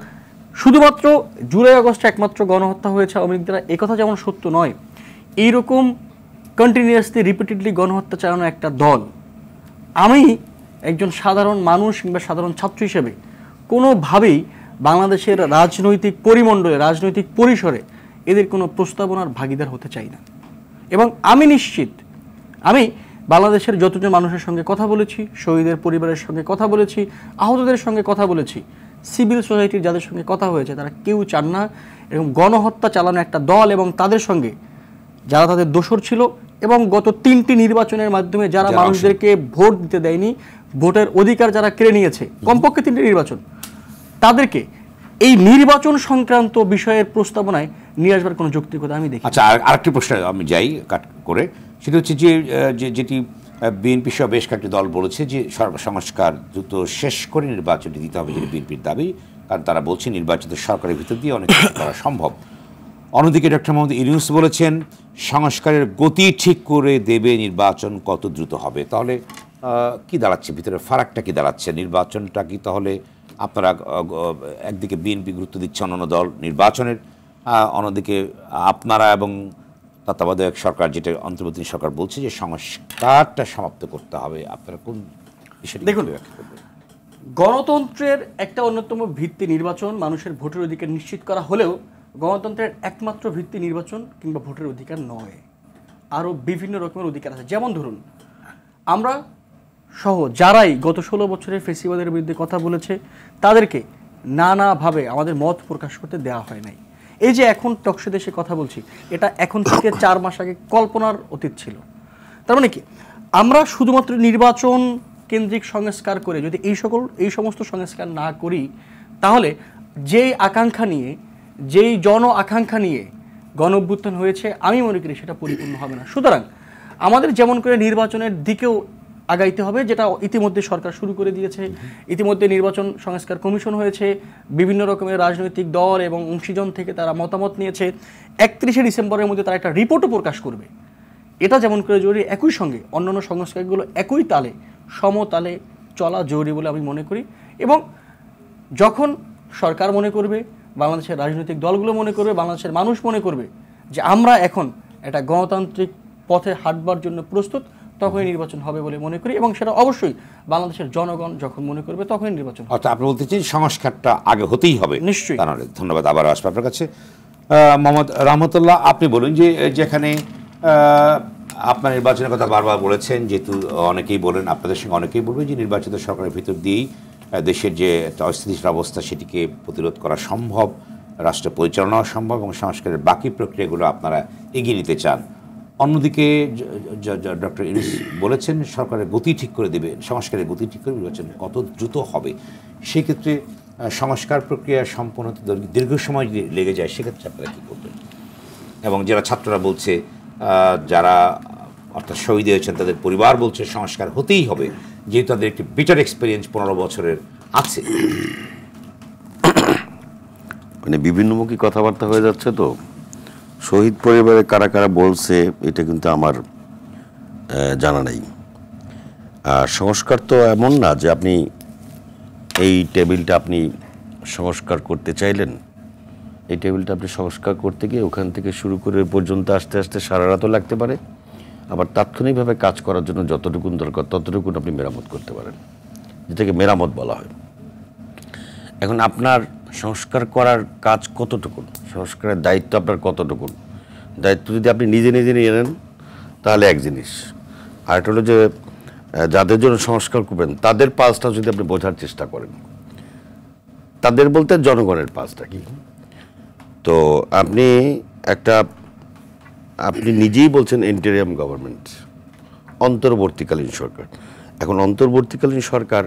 শুধুমাত্র জুলাই আগস্টে একমাত্র গণহত্যা হয়েছে আওয়ামী লীগ দ্বারা, একথা যেমন সত্য নয়, এইরকম কন্টিনিউয়াসলি রিপিটেডলি গণহত্যা চালানো একটা দল, আমি একজন সাধারণ মানুষ কিংবা সাধারণ ছাত্র হিসেবে কোনোভাবেই বাংলাদেশের রাজনৈতিক পরিমণ্ডলে, রাজনৈতিক পরিসরে এদের কোনো প্রস্তাবনার ভাগিদার হতে চাই না। এবং আমি নিশ্চিত, আমি বাংলাদেশের যতজন মানুষের সঙ্গে কথা বলেছি, শহীদের পরিবারের সঙ্গে কথা বলেছি, আহতদের সঙ্গে কথা বলেছি, সিভিল সোসাইটির যাদের সঙ্গে কথা হয়েছে, তারা কেউ চান না এরকম গণহত্যা চালানো একটা দল এবং তাদের সঙ্গে যারা তাদের দোষর ছিল এবং গত 3টি নির্বাচনের মাধ্যমে যারা মানুষদেরকে ভোট দিতে দেয়নি, ভোটের অধিকার যারা কেড়ে নিয়েছে, কমপক্ষে 3টি নির্বাচন, তাদেরকে এই নির্বাচন সংক্রান্ত বিষয়ের প্রস্তাবনায় নিয়ে আসবার কোনো যৌক্তিকতা আমি দেখি। আচ্ছা, আরেকটি প্রশ্ন আমি যাই কাট করে, সেটা হচ্ছে যে যেটি বিএনপি সহ বেশ কয়েকটি দল বলেছে যে সংস্কার দ্রুত শেষ করে নির্বাচনটি দিতে হবে, যেটি বিএনপির দাবি, কারণ তারা বলছে নির্বাচিত সরকারের ভিতর দিয়ে অনেক কিছু করা সম্ভব। অন্যদিকে ডক্টর মোহাম্মদ ইউনূস বলেছেন সংস্কারের গতি ঠিক করে দেবে, নির্বাচন কত দ্রুত হবে। তাহলে কি দাঁড়াচ্ছে, ভিতরে ফারাকটা কি দাঁড়াচ্ছে? নির্বাচনটা কি তাহলে আপনারা একদিকে বিএনপি গুরুত্ব দিচ্ছে অন্যান্য দল নির্বাচনের, অন্যদিকে আপনারা এবং তত্ত্বাবধায়ক সরকার, যেটা অন্তর্বর্তী সরকার বলছে যে সংস্কারটা সমাপ্ত করতে হবে, আপনারা কোন বিষয়টি দেখুন, গণতন্ত্রের একটা অন্যতম ভিত্তি নির্বাচন, মানুষের ভোটের অধিকার নিশ্চিত করা হলেও গণতন্ত্রের একমাত্র ভিত্তি নির্বাচন কিংবা ভোটের অধিকার নয়, আরও বিভিন্ন রকমের অধিকার আছে। যেমন ধরুন, আমরা সহ যারাই গত 16 বছরের ফেসিবাদের বিরুদ্ধে কথা বলেছে তাদেরকে নানাভাবে আমাদের মত প্রকাশ করতে দেওয়া হয় নাই। এই যে এখন টকশো দেশে কথা বলছি, এটা এখন থেকে 4 মাস আগে কল্পনার অতীত ছিল। তার মানে কি, আমরা শুধুমাত্র নির্বাচন কেন্দ্রিক সংস্কার করে যদি এই সমস্ত সংস্কার না করি, তাহলে যেই আকাঙ্ক্ষা নিয়ে, যেই জন আকাঙ্ক্ষা নিয়ে গণ অভ্যুত্থান হয়েছে, আমি মনে করি সেটা পরিপূর্ণ হবে না। সুতরাং আমাদের যেমন করে নির্বাচনের দিকেও আগাইতে হবে, যেটা ইতিমধ্যে সরকার শুরু করে দিয়েছে। ইতিমধ্যে নির্বাচন সংস্কার কমিশন হয়েছে, বিভিন্ন রকমের রাজনৈতিক দল এবং অংশীজন থেকে তারা মতামত নিয়েছে। 31শে ডিসেম্বরের মধ্যে তারা একটা রিপোর্টও প্রকাশ করবে। এটা যেমন করে জরুরি, একই সঙ্গে অন্যান্য সংস্কারগুলো একই তালে, সমতালে চলা জরুরি বলে আমি মনে করি। এবং যখন সরকার মনে করবে, বাংলাদেশের রাজনৈতিক দলগুলো মনে করবে, বাংলাদেশের মানুষ মনে করবে যে আমরা এখন একটা গণতান্ত্রিক পথে হাঁটবার জন্য প্রস্তুত, তখনই নির্বাচন হবে বলে মনে করি। এবং সেটা অবশ্যই বাংলাদেশের জনগণ যখন মনে করবে তখনই নির্বাচন হবে। অর্থাৎ আপনি বলতে চান সংস্কারটা আগে হতেই হবে। নিশ্চয়ই। তাহলে ধন্যবাদ, আবার আসবো আপনার কাছে। মোহাম্মদ রহমতুল্লাহ, আপনি বলুন যে যেখানে আপনার নির্বাচনের কথা বারবার বলেছেন, যেহেতু অনেকেই বলেন, আপনাদের সঙ্গে অনেকেই বলবে যে নির্বাচিত সরকারের ভিতর দিয়েই দেশের যে অস্থিতিশীল অবস্থা সেটিকে প্রতিরোধ করা সম্ভব, রাষ্ট্র পরিচালনা সম্ভব এবং সংস্কারের বাকি প্রক্রিয়াগুলো আপনারা এগিয়ে নিতে চান। অন্যদিকে ডক্টর ইউনূস বলেছেন সরকারের গতি ঠিক করে দেবে, সংস্কারের গতি ঠিক করে নির্বাচন কত দ্রুত হবে। সেক্ষেত্রে সংস্কার প্রক্রিয়া সম্পন্ন হতে দীর্ঘ সময় যদি লেগে যায়, সেক্ষেত্রে আপনারা কী করবেন? এবং যারা ছাত্ররা বলছে, যারা অর্থাৎ শহীদ হয়েছেন তাদের পরিবার বলছে সংস্কার হতেই হবে, যেহেতু তাদের একটি বিটার এক্সপিরিয়েন্স 15 বছরের আছে। মানে বিভিন্নমুখী কথাবার্তা হয়ে যাচ্ছে। তো শহীদ পরিবারে কারা কারা বলছে এটা কিন্তু আমার জানা নাই। আর সংস্কার তো এমন না যে আপনি এই টেবিলটা আপনি সংস্কার করতে চাইলেন, এই টেবিলটা আপনি সংস্কার করতে গিয়ে ওখান থেকে শুরু করে পর্যন্ত আস্তে আস্তে সারা রাতও লাগতে পারে। আবার তাৎক্ষণিকভাবে কাজ করার জন্য যতটুকুন দরকার ততটুকুন আপনি মেরামত করতে পারেন, যেটাকে মেরামত বলা হয়। এখন আপনার সংস্কার করার কাজ কতটুকুন, সংস্কারের দায়িত্ব আপনার কতটুকুন, দায়িত্ব যদি আপনি নিজে নিজে নিয়ে নেন তাহলে এক জিনিস, আর এটা হলো যে যাদের জন্য সংস্কার করবেন তাদের পালসটা যদি আপনি বোঝার চেষ্টা করেন, তাদের বলতে জনগণের পালসটা কি। তো আপনি নিজেই বলছেন ইন্টারিয়াম গভর্নমেন্ট, অন্তর্বর্তীকালীন সরকার। এখন অন্তর্বর্তীকালীন সরকার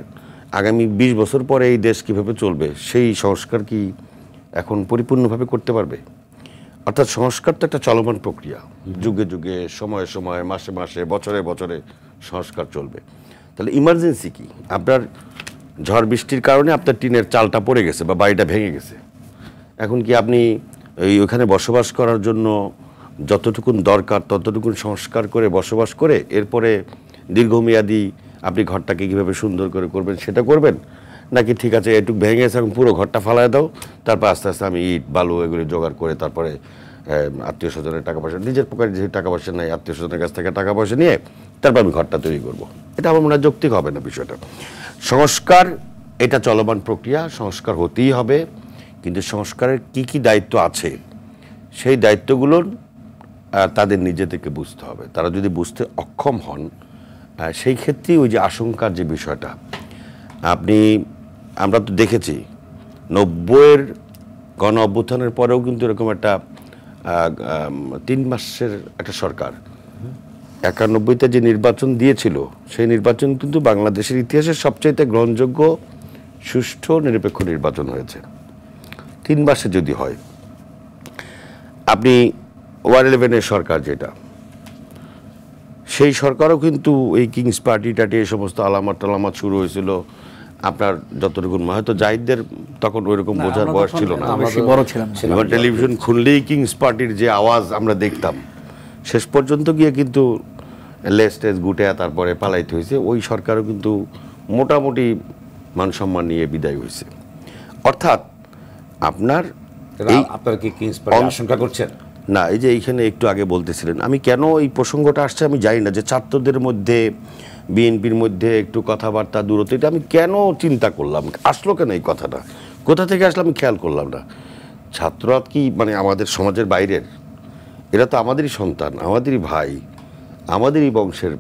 আগামী 20 বছর পরে এই দেশ কীভাবে চলবে সেই সংস্কার কি এখন পরিপূর্ণভাবে করতে পারবে? অর্থাৎ সংস্কার তো একটা চলমান প্রক্রিয়া, যুগে যুগে, সময়ে সময়ে, মাসে মাসে, বছরে বছরে সংস্কার চলবে। তাহলে ইমার্জেন্সি কি? আপনার ঝড় বৃষ্টির কারণে আপনার টিনের চালটা পড়ে গেছে বা বাড়িটা ভেঙে গেছে, এখন কি আপনি ওইখানে বসবাস করার জন্য যতটুকুন দরকার ততটুকুন সংস্কার করে বসবাস করে এরপরে দীর্ঘমেয়াদী আপনি ঘরটাকে কীভাবে সুন্দর করে করবেন সেটা করবেন? নাকি ঠিক আছে এটুকু ভেঙে গেছে এখন পুরো ঘরটা ফালায় দাও, তারপর আস্তে আস্তে আমি ইট বালু এগুলি জোগাড় করে তারপরে আত্মীয় স্বজনের টাকা পয়সা, নিজের পকেটে যে টাকা পয়সা নেই আত্মীয় স্বজনের কাছ থেকে টাকা পয়সা নিয়ে তারপর আমি ঘরটা তৈরি করব? এটা আমার মনে হয় যৌক্তিক হবে না বিষয়টা। সংস্কার এটা চলমান প্রক্রিয়া, সংস্কার হতেই হবে, কিন্তু সংস্কারের কি কি দায়িত্ব আছে সেই দায়িত্বগুলোর তাদের নিজেদেরকে বুঝতে হবে। তারা যদি বুঝতে অক্ষম হন সেই ক্ষেত্রে ওই যে আশঙ্কার যে বিষয়টা, আমরা তো দেখেছি 90-এর গণ অভ্যুত্থানের পরেও কিন্তু এরকম একটা 3 মাসের একটা সরকার 91-তে যে নির্বাচন দিয়েছিল সেই নির্বাচন কিন্তু বাংলাদেশের ইতিহাসের সবচাইতে গ্রহণযোগ্য, সুষ্ঠু, নিরপেক্ষ নির্বাচন হয়েছে। 3 মাসে যদি হয়, আপনি 111-এর সরকার যেটা, সেই সরকারও কিন্তু এই কিংস পার্টি টাটি এই সমস্ত আলামত টালামত শুরু হয়েছিল, আপনার যতটুকু হয়তো জাহিদদের তখন ওইরকম বোঝার বয়স ছিল না, বেশি বড় ছিলাম না। এবার টেলিভিশন খুললেই কিংস পার্টির যে আওয়াজ আমরা দেখতাম, শেষ পর্যন্ত গিয়ে কিন্তু লেস্টেজ গুটে তারপরে পালাইতে হয়েছে। ওই সরকারও কিন্তু মোটামুটি মান সম্মান নিয়ে বিদায় হয়েছে। অর্থাৎ আপনার আপনারা কি কিংস পার্টি আশঙ্কা করছেন? না, এই যে এইখানে একটু আগে বলতেছিলেন, আমি কেন এই প্রসঙ্গটা আসছে আমি জানি না, যে ছাত্রদের মধ্যে বিএনপির মধ্যে একটু কথাবার্তা দূরত্ব, এটা আমি কেন চিন্তা করলাম, আসলো কেন এই কথাটা, কোথা থেকে আসলে আমি খেয়াল করলাম না। ছাত্ররা কি মানে আমাদের সমাজের বাইরের? এরা তো আমাদেরই সন্তান, আমাদেরই ভাই, আমাদেরই বংশের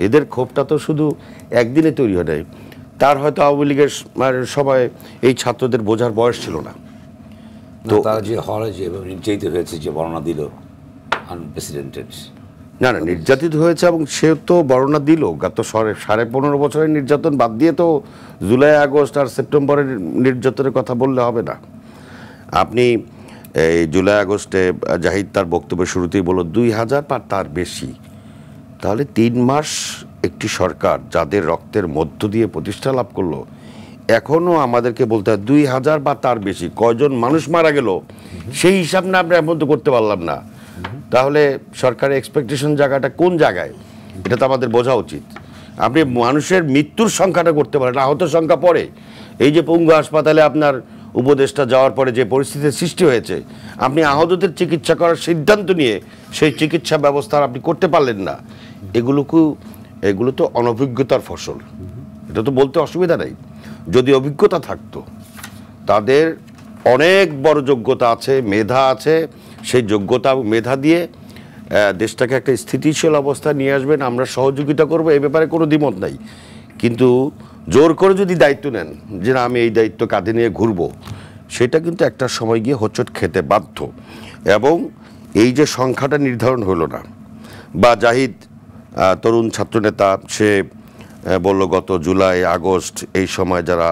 এদের ক্ষোভটা তো শুধু একদিনে তৈরি হয় নাই। তার হয়তো আওয়ামী লীগের সময় এই ছাত্রদের বোঝার বয়স ছিল না। তো তারা যে হলে যে নির্যাতিত হয়েছে, যে বর্ণনা দিল আনপ্রেসিডেন্টেড। না, নির্যাতিত হয়েছে, এবং সে তো বর্ণনা দিল গত 15.5 বছরের নির্যাতন বাদ দিয়ে তো জুলাই আগস্ট আর সেপ্টেম্বরের নির্যাতনের কথা বললে হবে না। আপনি এই জুলাই আগস্টে জাহিদ তার বক্তব্যের শুরুতেই বলল 2000 বা তার বেশি, তাহলে 3 মাস একটি সরকার যাদের রক্তের মধ্য দিয়ে প্রতিষ্ঠা লাভ করলো, এখনও আমাদেরকে বলতে হয় 2000 বা তার বেশি, কয়জন মানুষ মারা গেল সেই হিসাব না আমরা এখন তো করতে পারলাম না। তাহলে সরকারের এক্সপেকটেশন জায়গাটা কোন জায়গায়, এটা তো আমাদের বোঝা উচিত। আপনি মানুষের মৃত্যুর সংখ্যাটা করতে পারেন, আহত সংখ্যা পরে। এই যে পঙ্গু হাসপাতালে আপনার উপদেষ্টা যাওয়ার পরে যে পরিস্থিতির সৃষ্টি হয়েছে, আপনি আহতদের চিকিৎসা করার সিদ্ধান্ত নিয়ে সেই চিকিৎসা ব্যবস্থা আপনি করতে পারলেন না, এগুলো তো অনভিজ্ঞতার ফসল। এটা তো বলতে অসুবিধা নেই। যদি অভিজ্ঞতা থাকতো, তাদের অনেক বড় যোগ্যতা আছে, মেধা আছে, সেই যোগ্যতা মেধা দিয়ে দেশটাকে একটা স্থিতিশীল অবস্থা নিয়ে আসবেন, আমরা সহযোগিতা করব, এই ব্যাপারে কোনো দ্বিমত নাই। কিন্তু জোর করে যদি দায়িত্ব নেন যে না আমি এই দায়িত্ব কাঁধে নিয়ে ঘুরবো, সেটা কিন্তু একটা সময় গিয়ে হোঁচট খেতে বাধ্য। এবং এই যে সংখ্যাটা নির্ধারণ হলো না, বা জাহিদ তরুণ ছাত্রনেতা, সে বলল গত জুলাই আগস্ট এই সময় যারা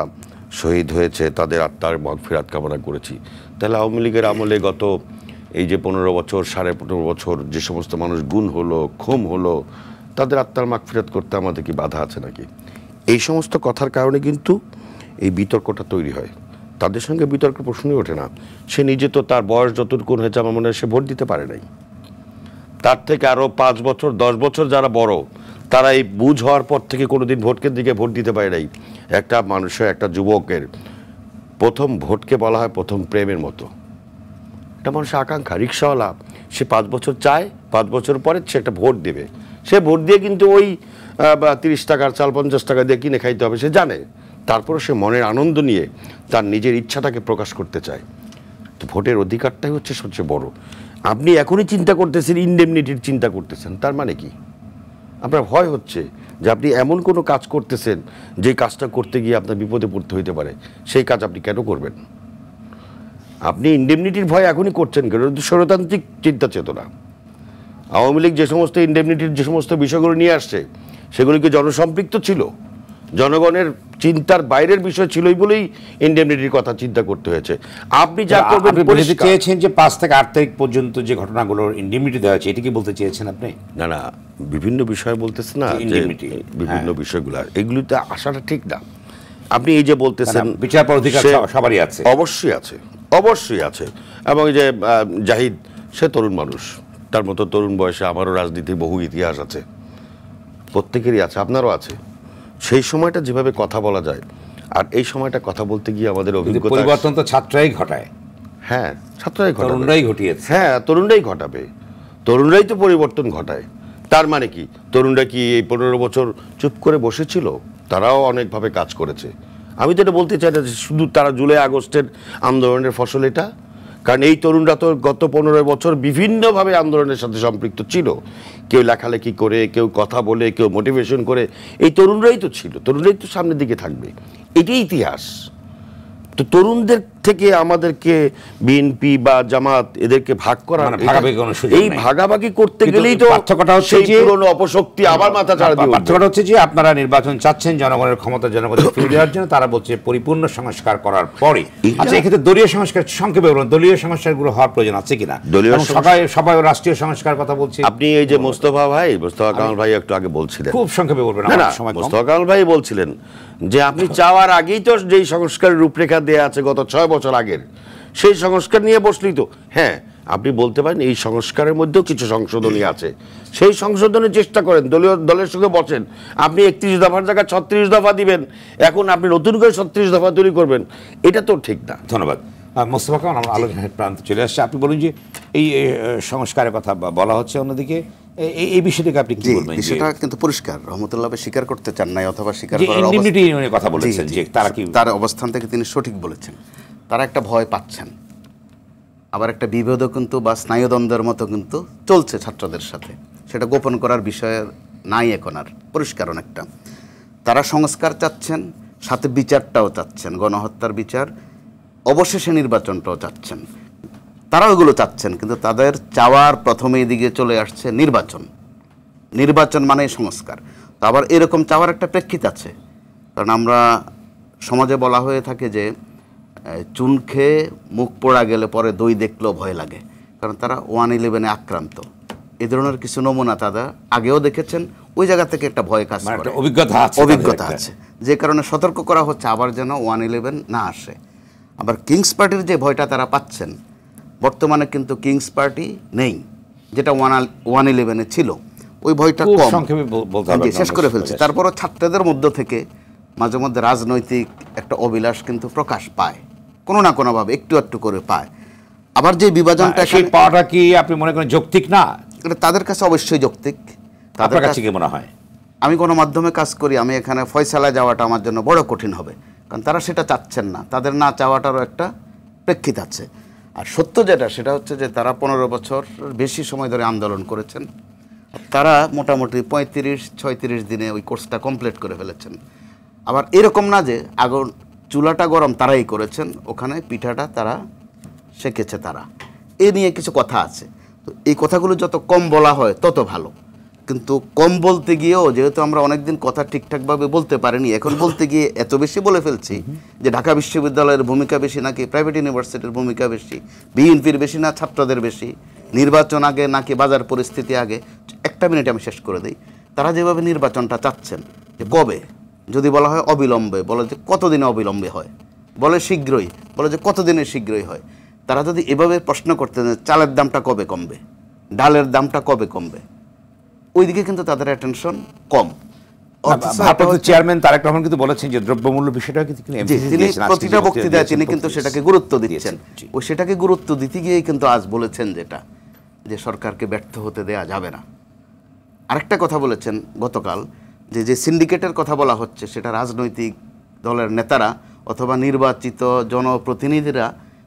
শহীদ হয়েছে তাদের আত্মার মাগফিরাত কামনা করেছি। তাহলে আওয়ামী লীগের আমলে গত এই যে 15 বছর 15.5 বছর যে সমস্ত মানুষ গুম হলো, খুন হলো, তাদের আত্মার মাগফিরাত করতে আমাদের কি বাধা আছে নাকি? এই সমস্ত কথার কারণে কিন্তু এই বিতর্কটা তৈরি হয়। তাদের সঙ্গে বিতর্ক প্রশ্নই ওঠে না। সে নিজে তো তার বয়স যতটুকু হয়েছে আমার মনে হয় সে ভোট দিতে পারে নাই। তার থেকে আরও 5 বছর 10 বছর যারা বড়, তারা এই বুঝ হওয়ার পর থেকে কোনোদিন ভোটকের দিকে ভোট দিতে পারে নাই। একটা মানুষের, একটা যুবকের প্রথম ভোটকে বলা হয় প্রথম প্রেমের মতো। একটা মানুষের আকাঙ্ক্ষা, রিক্সাওয়ালা, সে 5 বছর চায়, 5 বছর পরে সে একটা ভোট দেবে। সে ভোট দিয়ে কিন্তু ওই 30 টাকার চাল 50 টাকা দিয়ে কিনে খাইতে হবে, সে জানে। তারপরে সে মনের আনন্দ নিয়ে তার নিজের ইচ্ছাটাকে প্রকাশ করতে চায়। তো ভোটের অধিকারটাই হচ্ছে সবচেয়ে বড়। আপনি এখনই চিন্তা করতেছেন, ইনডেমনিটির চিন্তা করতেছেন, তার মানে কি? আপনার ভয় হচ্ছে যে আপনি এমন কোনো কাজ করতেছেন যে কাজটা করতে গিয়ে আপনার বিপদে পড়তে হইতে পারে। সেই কাজ আপনি কেন করবেন? আপনি ইনডেমনিটির ভয় এখনই করছেন কেন? স্বৈরতান্ত্রিক চিন্তা চেতনা। আওয়ামী লীগ যে সমস্ত ইনডেমনিটির যে সমস্ত বিষয়গুলো নিয়ে আসছে, সেগুলো কি জনসম্পৃক্ত ছিল? জনগণের চিন্তার বাইরের বিষয় ছিলই বলেই ইনডেমনিটির কথা চিন্তা করতে হয়েছে। আপনি যা করবেন, বলতে চেয়েছেন যে 5 থেকে 8 তারিখ পর্যন্ত যে ঘটনাগুলোর ইনডেমনিটি দেওয়া হয়েছে, এটা কি বলতে চেয়েছেন আপনি? না না, বিভিন্ন বিষয় বলতেছে না, বিভিন্ন বিষয়গুলো, এগুলিতে আসাটা ঠিক না। আপনি এই যে বলতেছেন বিচার পাওয়ার অধিকার সবারই আছে, অবশ্যই আছে, অবশ্যই আছে। এবং এই যে জাহিদ, সে তরুণ মানুষ, তার মতো তরুণ বয়সে আমারও রাজনীতির বহু ইতিহাস আছে, প্রত্যেকেরই আছে, আপনারও আছে। সেই সময়টা যেভাবে কথা বলা যায়, আর এই সময়টা কথা বলতে গিয়ে আমাদের অভিজ্ঞতা, পরিবর্তন তো ছাত্ররাই ঘটায়। হ্যাঁ, ছাত্ররাই ঘটাবে, তরুণরাই ঘটিয়েছে। হ্যাঁ, তরুণরাই ঘটাবে, তরুণরাই তো পরিবর্তন ঘটায়। তার মানে কি তরুণরা কি এই 15 বছর চুপ করে বসেছিল? তারাও অনেকভাবে কাজ করেছে। আমি তো এটা বলতে চাই না যে শুধু তারা জুলাই আগস্টের আন্দোলনের ফসল এটা, কারণ এই তরুণরা তো গত 15 বছর বিভিন্নভাবে আন্দোলনের সাথে সম্পৃক্ত ছিল। কেউ লেখালেখি করে, কেউ কথা বলে, কেউ মোটিভেশন করে, এই তরুণরাই তো ছিল, তরুণরাই তো সামনের দিকে থাকবে, এটাই ইতিহাস। তো তরুণদের থেকে আমাদেরকে বিএনপি বা জামাত এদেরকে ভাগ করা, এই ভাগাভাগি করতে গেলেই তো পার্থক্যটা হচ্ছে যে পুরনো অপশক্তি আবার মাথা চাড়া দিয়ে পার্থক্যটা হচ্ছে যে আপনারা নির্বাচন চাচ্ছেন জনগণের ক্ষমতা জনগণের ফিরিয়ে দেওয়ার জন্য, তারা বলছে পরিপূর্ণ সংস্কার করার পরে। আচ্ছা, এক্ষেত্রে দলীয় সংস্কার সংক্ষেপে বলুন, দলীয় সংস্কারগুলো হওয়ার প্রয়োজন আছে কিনা? সবাই রাষ্ট্রীয় সংস্কার কথা বলছে। আপনি এই যে মোস্তফা কামাল ভাই একটু আগে বলছিলেন, খুব সংক্ষেপে বলবেন। মোস্তফা কামাল ভাই বলছিলেন যে আপনি চাওয়ার আগেই তো যেই সংস্কারের রূপরেখা দেয়া আছে গত 6 বছর আগের, সেই সংস্কার নিয়ে বসলেই তো। হ্যাঁ, আপনি বলতে পারেন এই সংস্কারের মধ্যেও কিছু সংশোধনী আছে, সেই সংশোধনের চেষ্টা করেন, দলের সঙ্গে বসেন। আপনি 31 দফার জায়গায় 36 দফা দিবেন, এখন আপনি নতুন করে 36 দফা তৈরি করবেন, এটা তো ঠিক না। ধন্যবাদ মোস্তফা কামাল। আমরা আলোচনার প্রান্তে চলে আসছে। আপনি বলুন যে এই সংস্কারের কথা বলা হচ্ছে, অন্যদিকে এই বিষয়টাকে আপনি কি বলবেন? বিষয়টা কিন্তু পরিষ্কার, রহমতুল্লাহ স্বীকার করতে চান নাই, অথবা স্বীকার করার কথা বলেছেন যে তারা কি, তার অবস্থান থেকে তিনি সঠিক বলেছেন। তারা একটা ভয় পাচ্ছেন, আবার একটা বিভেদও কিন্তু বা স্নায়ুদ্বন্দ্বের মতো কিন্তু চলছে ছাত্রদের সাথে, সেটা গোপন করার বিষয় নাই এখন আর, পরিষ্কার অনেকটা। তারা সংস্কার চাচ্ছেন, সাথে বিচারটাও চাচ্ছেন, গণহত্যার বিচার, অবশেষে নির্বাচনটাও চাচ্ছেন। তারা ওইগুলো চাচ্ছেন, কিন্তু তাদের চাওয়ার প্রথমে দিকে চলে আসছে নির্বাচন। নির্বাচন মানে সংস্কার। তো আবার এরকম চাওয়ার একটা প্রেক্ষিত আছে, কারণ আমরা সমাজে বলা হয়ে থাকে যে চুন খেয়ে মুখ পোড়া গেলে পরে দই দেখলেও ভয় লাগে, কারণ তারা 1/11 আক্রান্ত। এই ধরনের কিছু নমুনা তারা আগেও দেখেছেন, ওই জায়গা থেকে একটা ভয় কাজ করে, অভিজ্ঞতা আছে, যে কারণে সতর্ক করা হচ্ছে আবার যেন 1/11 না আসে। আবার কিংস পার্টির যে ভয়টা তারা পাচ্ছেন, বর্তমানে কিন্তু কিংস পার্টি নেই, যেটা 1/11 ছিল, ওই ভয়টা কম, শেষ করে ফেলছে। তারপরও ছাত্রদের মধ্য থেকে মাঝে মধ্যে রাজনৈতিক একটা অভিলাষ কিন্তু প্রকাশ পায়, কোনো না কোনোভাবে একটু একটু করে পায়। আবার যে বিভাজনটা, সেই পাওয়াটা কি আপনি মনে করেন যৌক্তিক না? এটা তাদের কাছে অবশ্যই যৌক্তিক। তাদের কাছে কি মনে হয়? আমি গণমাধ্যমে কাজ করি, আমি এখানে ফয়সালা যাওয়াটা আমার জন্য বড় কঠিন হবে, কারণ তারা সেটা চাচ্ছেন না, তাদের না চাওয়াটারও একটা প্রেক্ষিত আছে। আর সত্য যেটা, সেটা হচ্ছে যে তারা 15 বছর বেশি সময় ধরে আন্দোলন করেছেন, তারা মোটামুটি 35-36 দিনে ওই কোর্সটা কমপ্লিট করে ফেলেছেন। আবার এরকম না যে আগুন চুলাটা গরম তারাই করেছেন, ওখানে পিঠাটা তারা শেখেছে তারা, এ নিয়ে কিছু কথা আছে। তো এই কথাগুলো যত কম বলা হয় তত ভালো, কিন্তু কম বলতে গিয়েও যেহেতু আমরা অনেকদিন কথা ঠিকঠাকভাবে বলতে পারিনি, এখন বলতে গিয়ে এত বেশি বলে ফেলছি যে ঢাকা বিশ্ববিদ্যালয়ের ভূমিকা বেশি নাকি প্রাইভেট ইউনিভার্সিটির ভূমিকা বেশি, বিএনপির বেশি না ছাত্রদের বেশি, নির্বাচন আগে নাকি বাজার পরিস্থিতি আগে। একটা মিনিট আমি শেষ করে দিই। তারা যেভাবে নির্বাচনটা চাচ্ছেন, যে কবে, যদি বলা হয় অবিলম্বে, বলে যে কতদিনে অবিলম্বে হয়, বলে শীঘ্রই, বলে যে কতদিনে শীঘ্রই হয়। তারা যদি এভাবে প্রশ্ন করতেন চালের দামটা কবে কমবে, ডালের দামটা কবে কমবে, ওইদিকে কিন্তু তাদের অ্যাটেনশন কম। চেয়ারম্যান তারেক রহমান কিন্তু বলেছেন যে দ্রব্যমূল্য বিষয়টা তিনি প্রতিটা বক্তৃতায় তিনি কিন্তু সেটাকে গুরুত্ব দিচ্ছেন। ও সেটাকে গুরুত্ব দিতে গিয়েই কিন্তু আজ বলেছেন যেটা, যে সরকারকে ব্যর্থ হতে দেয়া যাবে না। আরেকটা কথা বলেছেন গতকাল, যে সিন্ডিকেটের কথা বলা হচ্ছে, সেটা রাজনৈতিক দলের নেতারা অথবা নির্বাচিত জনপ্রতিনিধিরা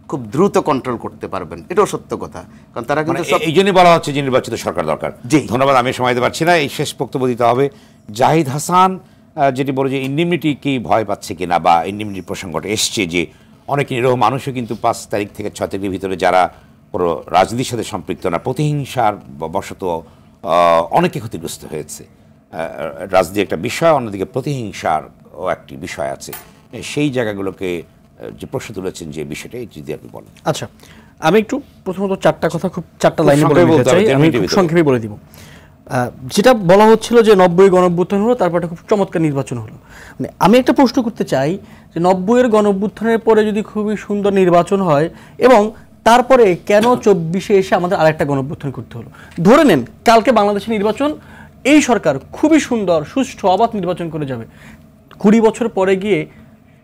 খুব দ্রুত কন্ট্রোল করতে পারবেন, এটাও সত্য কথা, কারণ তারা কিন্তু এই জন্যই বলা হচ্ছে যে নির্বাচিত সরকার দরকার। ধন্যবাদ, আমি সময় দিতে পারছি না, এই শেষ বক্তব্য দিতে হবে। জাহিদ হাসান যেটি বলে যে ইন্ডিমনিটি কি ভয় পাচ্ছে কিনা, বা ইন্ডিমনিটির প্রসঙ্গটা এসছে যে অনেক নিরীহ মানুষও কিন্তু 5 তারিখ থেকে 6 তারিখের ভিতরে যারা পুরো রাজনীতির সাথে সম্পৃক্ত না, প্রতিহিংসার বশত অনেকে ক্ষতিগ্রস্ত হয়েছে। রাজনীতি একটা বিষয়, অন্যদিকে প্রতিহিংসারও একটি বিষয় আছে, সেই জায়গাগুলোকে যে প্রশ্ন তুলেছেন যে বিষয়টা, এই যদি আপনি বলেন। আচ্ছা, আমি একটু প্রথমত 4টা কথা খুব 4টা লাইনে বলতে চাই, আমি খুব সংক্ষেপে বলে দিব। যেটা বলা হচ্ছিল যে 90 গণঅভ্যুত্থান হলো, তারপর একটা খুব চমৎকার নির্বাচন হলো। মানে আমি একটা প্রশ্ন করতে চাই যে 90-এর গণঅভ্যুত্থানের পরে যদি খুবই সুন্দর নির্বাচন হয়, এবং তারপরে কেন 24-এ এসে আমাদের আরেকটা গণঅভ্যুত্থান করতে হলো? ধরে নেন কালকে বাংলাদেশের নির্বাচন, এই সরকার খুবই সুন্দর সুষ্ঠু অবাধ নির্বাচন করে যাবে, 20 বছর পরে গিয়ে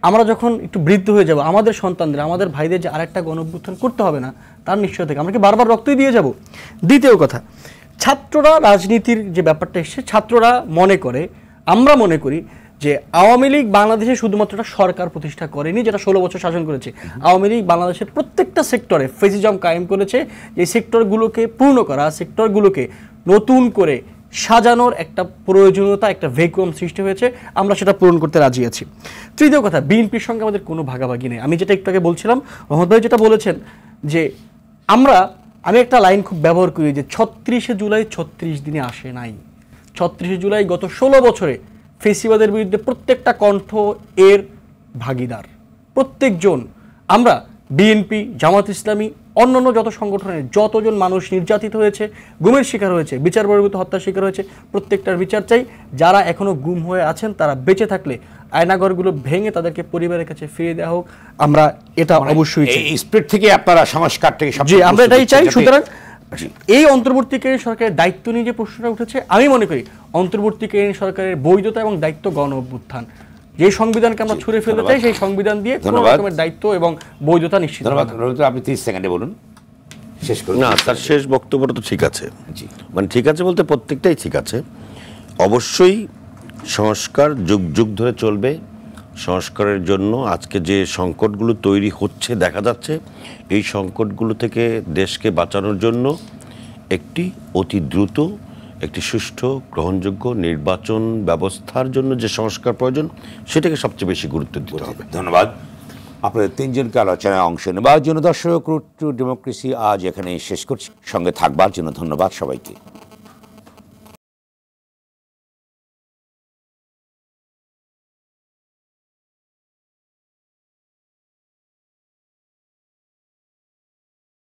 আমরা যখন একটু বৃদ্ধ হয়ে যাব, আমাদের সন্তানদের, আমাদের ভাইদের যে আরেকটা গণঅভ্যুত্থান করতে হবে না, তার নিশ্চয় থেকে আমরা কি বারবার রক্তই দিয়ে যাব? দ্বিতীয় কথা, ছাত্ররা রাজনীতির যে ব্যাপারটা এসছে, ছাত্ররা মনে করে, আমরা মনে করি যে আওয়ামী লীগ বাংলাদেশে শুধুমাত্র একটা সরকার প্রতিষ্ঠা করেনি যেটা 16 বছর শাসন করেছে। আওয়ামী লীগ বাংলাদেশের প্রত্যেকটা সেক্টরে ফেসিজম কায়েম করেছে, যে সেক্টরগুলোকে পূর্ণ করা, সেক্টরগুলোকে নতুন করে সাজানোর একটা প্রয়োজনীয়তা, একটা ভ্যাকুয়াম সৃষ্টি হয়েছে, আমরা সেটা পূরণ করতে রাজি আছি। তৃতীয় কথা, বিএনপির সঙ্গে আমাদের কোনো ভাগাভাগি নেই। আমি যেটা একটু আগে বলছিলাম, রহমত ভাই যেটা বলেছেন যে আমি একটা লাইন খুব ব্যবহার করি যে 36শে জুলাই 36 দিনে আসে নাই। 36শে জুলাই গত 16 বছরে ফেসিবাদের বিরুদ্ধে প্রত্যেকটা কণ্ঠ এর ভাগিদার, প্রত্যেকজন। আমরা বিএনপি, জামাত ইসলামী, অন্যান্য যত সংগঠনের যতজন মানুষ নির্যাতিত হয়েছে, গুমের শিকার হয়েছে, বিচার বহির্ভূত হত্যার শিকার হয়েছে, প্রত্যেকটার বিচার চাই। যারা এখনো গুম হয়ে আছেন তারা বেঁচে থাকলে আয়নাঘরগুলো ভেঙে তাদেরকে পরিবারের কাছে ফিরিয়ে দেওয়া হোক, আমরা এটা অবশ্যই চাই। এই স্পিরিট থেকে আপনারা সংস্কারটাকে জি, আমরা এটাই চাই। সুতরাং এই অন্তর্বর্তীকালীন সরকারের দায়িত্ব নিয়ে যে প্রশ্নটা উঠেছে, আমি মনে করি অন্তর্বর্তীকালীন সরকারের বৈধতা এবং দায়িত্ব গণ অভ্যুত্থান। যে সংবিধানকে আমরা ছুঁড়ে ফেলতে চাই, সেই সংবিধান দিয়ে কোনো রকমের দায়িত্ব এবং বৈধতা নিশ্চিত। ধন্যবাদ। আপনি 30 সেকেন্ডে বলুন, শেষ করুন। না, তার শেষ বক্তব্যটা তো ঠিক আছে। মানে ঠিক আছে বলতে প্রত্যেকটাই ঠিক আছে। অবশ্যই সংস্কার যুগ যুগ ধরে চলবে। সংস্কারের জন্য আজকে যে সংকটগুলো তৈরি হচ্ছে দেখা যাচ্ছে, এই সংকটগুলো থেকে দেশকে বাঁচানোর জন্য একটি অতি দ্রুত একটি সুষ্ঠু গ্রহণযোগ্য নির্বাচন ব্যবস্থার জন্য যে সংস্কার প্রয়োজন, সেটাকে সবচেয়ে বেশি গুরুত্ব দিতে হবে। ধন্যবাদ আপনাদের তিনজনকে আলোচনায় অংশ নেবার জন্য। দর্শক, রুট টু ডেমোক্রেসি আজ এখানে শেষ করছি। সঙ্গে থাকবার জন্য ধন্যবাদ সবাইকে।